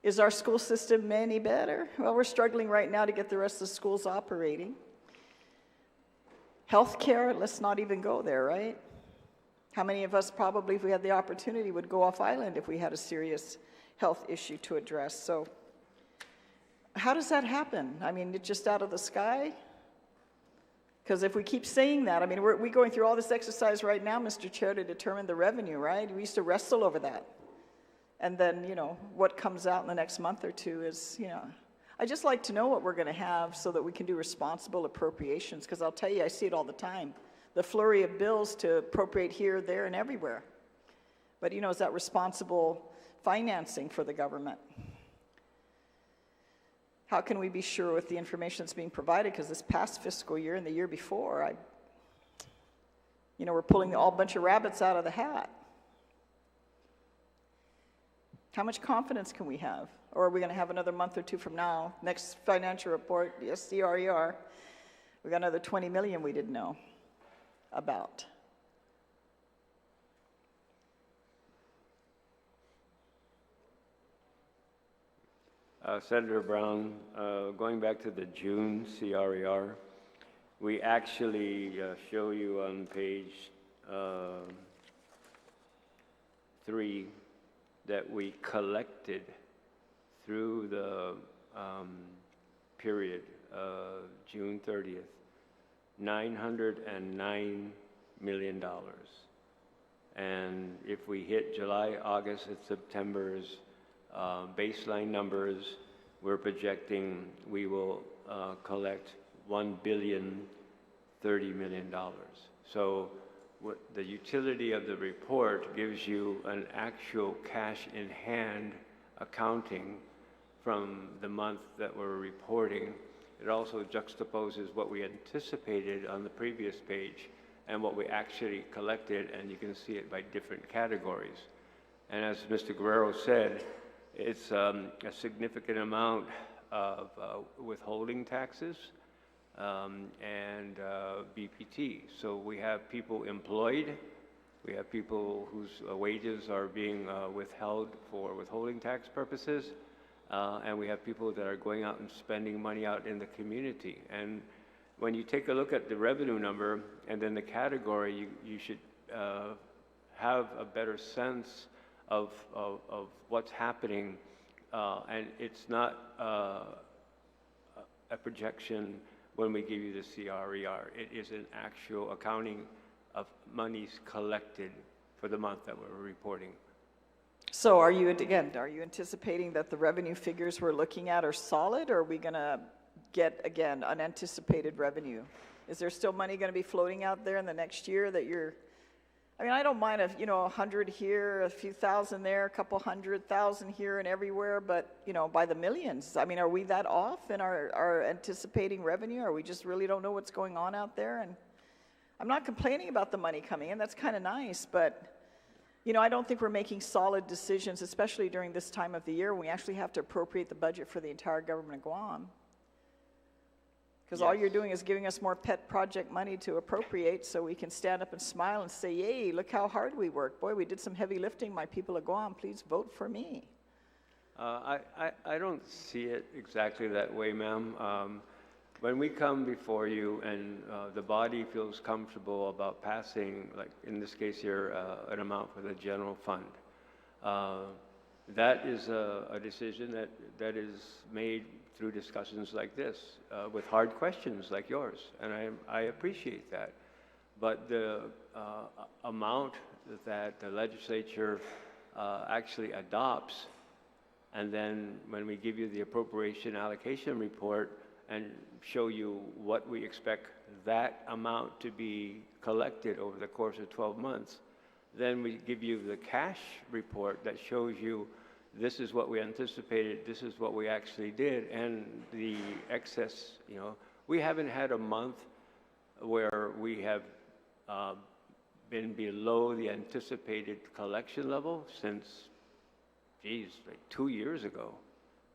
I: Is our school system any better? Well, we're struggling right now to get the rest of the schools operating. Healthcare, let's not even go there, right? How many of us probably, if we had the opportunity, would go off island if we had a serious health issue to address? So how does that happen? I mean, it's just out of the sky? Because if we keep saying that, we're going through all this exercise right now, Mr. Chair, to determine the revenue, right? We used to wrestle over that. And then, what comes out in the next month or two is, I just like to know what we're going to have so that we can do responsible appropriations, because I'll tell you, I see it all the time. The flurry of bills to appropriate here, there, and everywhere. But, is that responsible financing for the government? How can we be sure with the information that's being provided? Because this past fiscal year and the year before, we're pulling a bunch of rabbits out of the hat. How much confidence can we have? Or are we going to have another month or two from now, next financial report, yes, CRER, we got another 20 million we didn't know about.
E: Senator Brown, going back to the June CRER, we actually show you on page 3 that we collected through the period June 30th, $909 million. And if we hit July, August, and September's baseline numbers, we're projecting we will collect $1.03 billion. So what the utility of the report gives you an actual cash in hand accounting from the month that we're reporting. It also juxtaposes what we anticipated on the previous page and what we actually collected, and you can see it by different categories. And as Mr. Guerrero said, it's a significant amount of withholding taxes and BPT. So we have people employed, we have people whose wages are being withheld for withholding tax purposes, and we have people that are going out and spending money out in the community. And when you take a look at the revenue number and then the category, you should have a better sense of what's happening, and it's not a projection when we give you the CRER. It is an actual accounting of monies collected for the month that we're reporting.
I: So are you anticipating that the revenue figures we're looking at are solid, or are we going to get, again, unanticipated revenue? Is there still money going to be floating out there in the next year that you're I mean, I don't mind if, 100 here, a few thousand there, a couple 100,000 here and everywhere, but, by the millions. I mean, are we that off in our anticipating revenue? Or we just really don't know what's going on out there? And I'm not complaining about the money coming in. That's kind of nice, but, I don't think we're making solid decisions, especially during this time of the year when we actually have to appropriate the budget for the entire government of Guam. Because all you're doing is giving us more pet project money to appropriate so we can stand up and smile and say, yay, look how hard we worked. Boy, we did some heavy lifting, my people of Guam. Please vote for me.
E: I don't see it exactly that way, ma'am. When we come before you and the body feels comfortable about passing, like in this case here, an amount for the general fund, that is a decision that is made through discussions like this, with hard questions like yours, and I appreciate that. But the amount that the legislature actually adopts, and then when we give you the appropriation allocation report and show you what we expect that amount to be collected over the course of 12 months, then we give you the cash report that shows you this is what we anticipated, this is what we actually did, and the excess, we haven't had a month where we have been below the anticipated collection level since, like 2 years ago.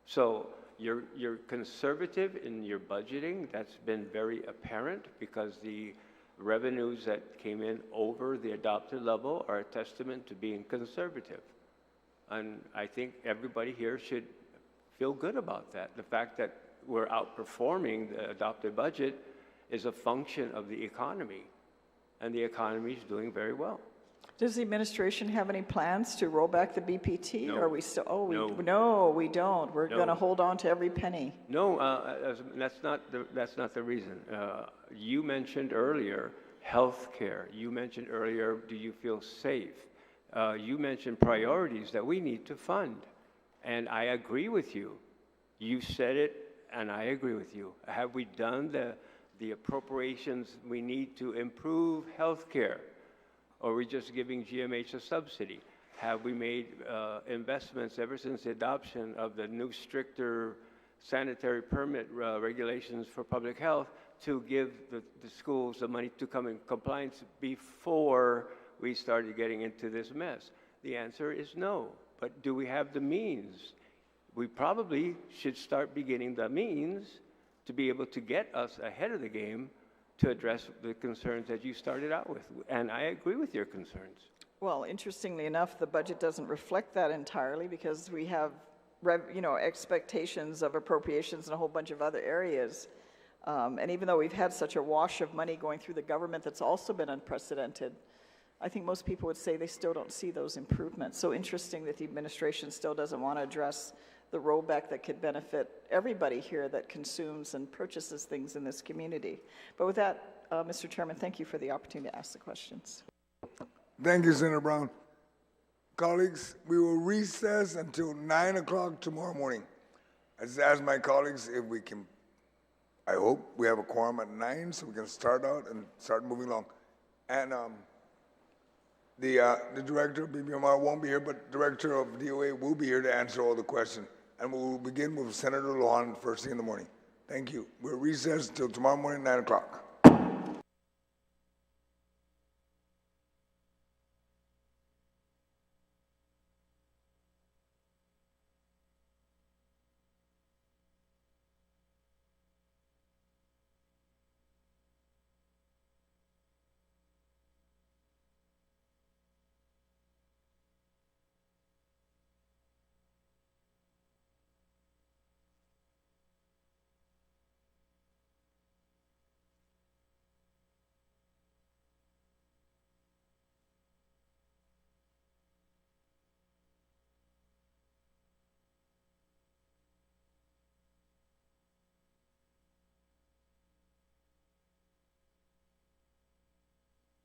E: So you're conservative in your budgeting. That's been very apparent because the revenues that came in over the adopted level are a testament to being conservative. And I think everybody here should feel good about that. The fact that we're outperforming the adopted budget is a function of the economy, and the economy is doing very well.
I: Does the administration have any plans to roll back the BPT?
E: No.
I: Or are we still,
E: No.
I: We don't. We're going to hold on to every penny.
E: No, that's not the reason. You mentioned earlier health care. You mentioned earlier, do you feel safe? You mentioned priorities that we need to fund, and I agree with you. You said it, and I agree with you. Have we done the appropriations we need to improve health care? Or are we just giving GMH a subsidy? Have we made investments ever since the adoption of the new stricter sanitary permit regulations for public health to give the schools the money to come in compliance before we started getting into this mess? The answer is no. But do we have the means? We probably should start beginning the means to be able to get us ahead of the game to address the concerns that you started out with. And I agree with your concerns.
I: Well, interestingly enough, the budget doesn't reflect that entirely because we have, expectations of appropriations in a whole bunch of other areas. And even though we've had such a wash of money going through the government that's also been unprecedented, I think most people would say they still don't see those improvements. So interesting that the administration still doesn't want to address the rollback that could benefit everybody here that consumes and purchases things in this community. But with that, Mr. Chairman, thank you for the opportunity to ask the questions.
A: Thank you, Senator Brown. Colleagues, we will recess until 9 o'clock tomorrow morning. I just ask my colleagues if we can, I hope we have a quorum at 9 so we can start out and start moving along. And the director of BBMR won't be here, but director of DOA will be here to answer all the questions. And we'll begin with Senator Guåhan first thing in the morning. Thank you. We're recessed until tomorrow morning, 9 o'clock.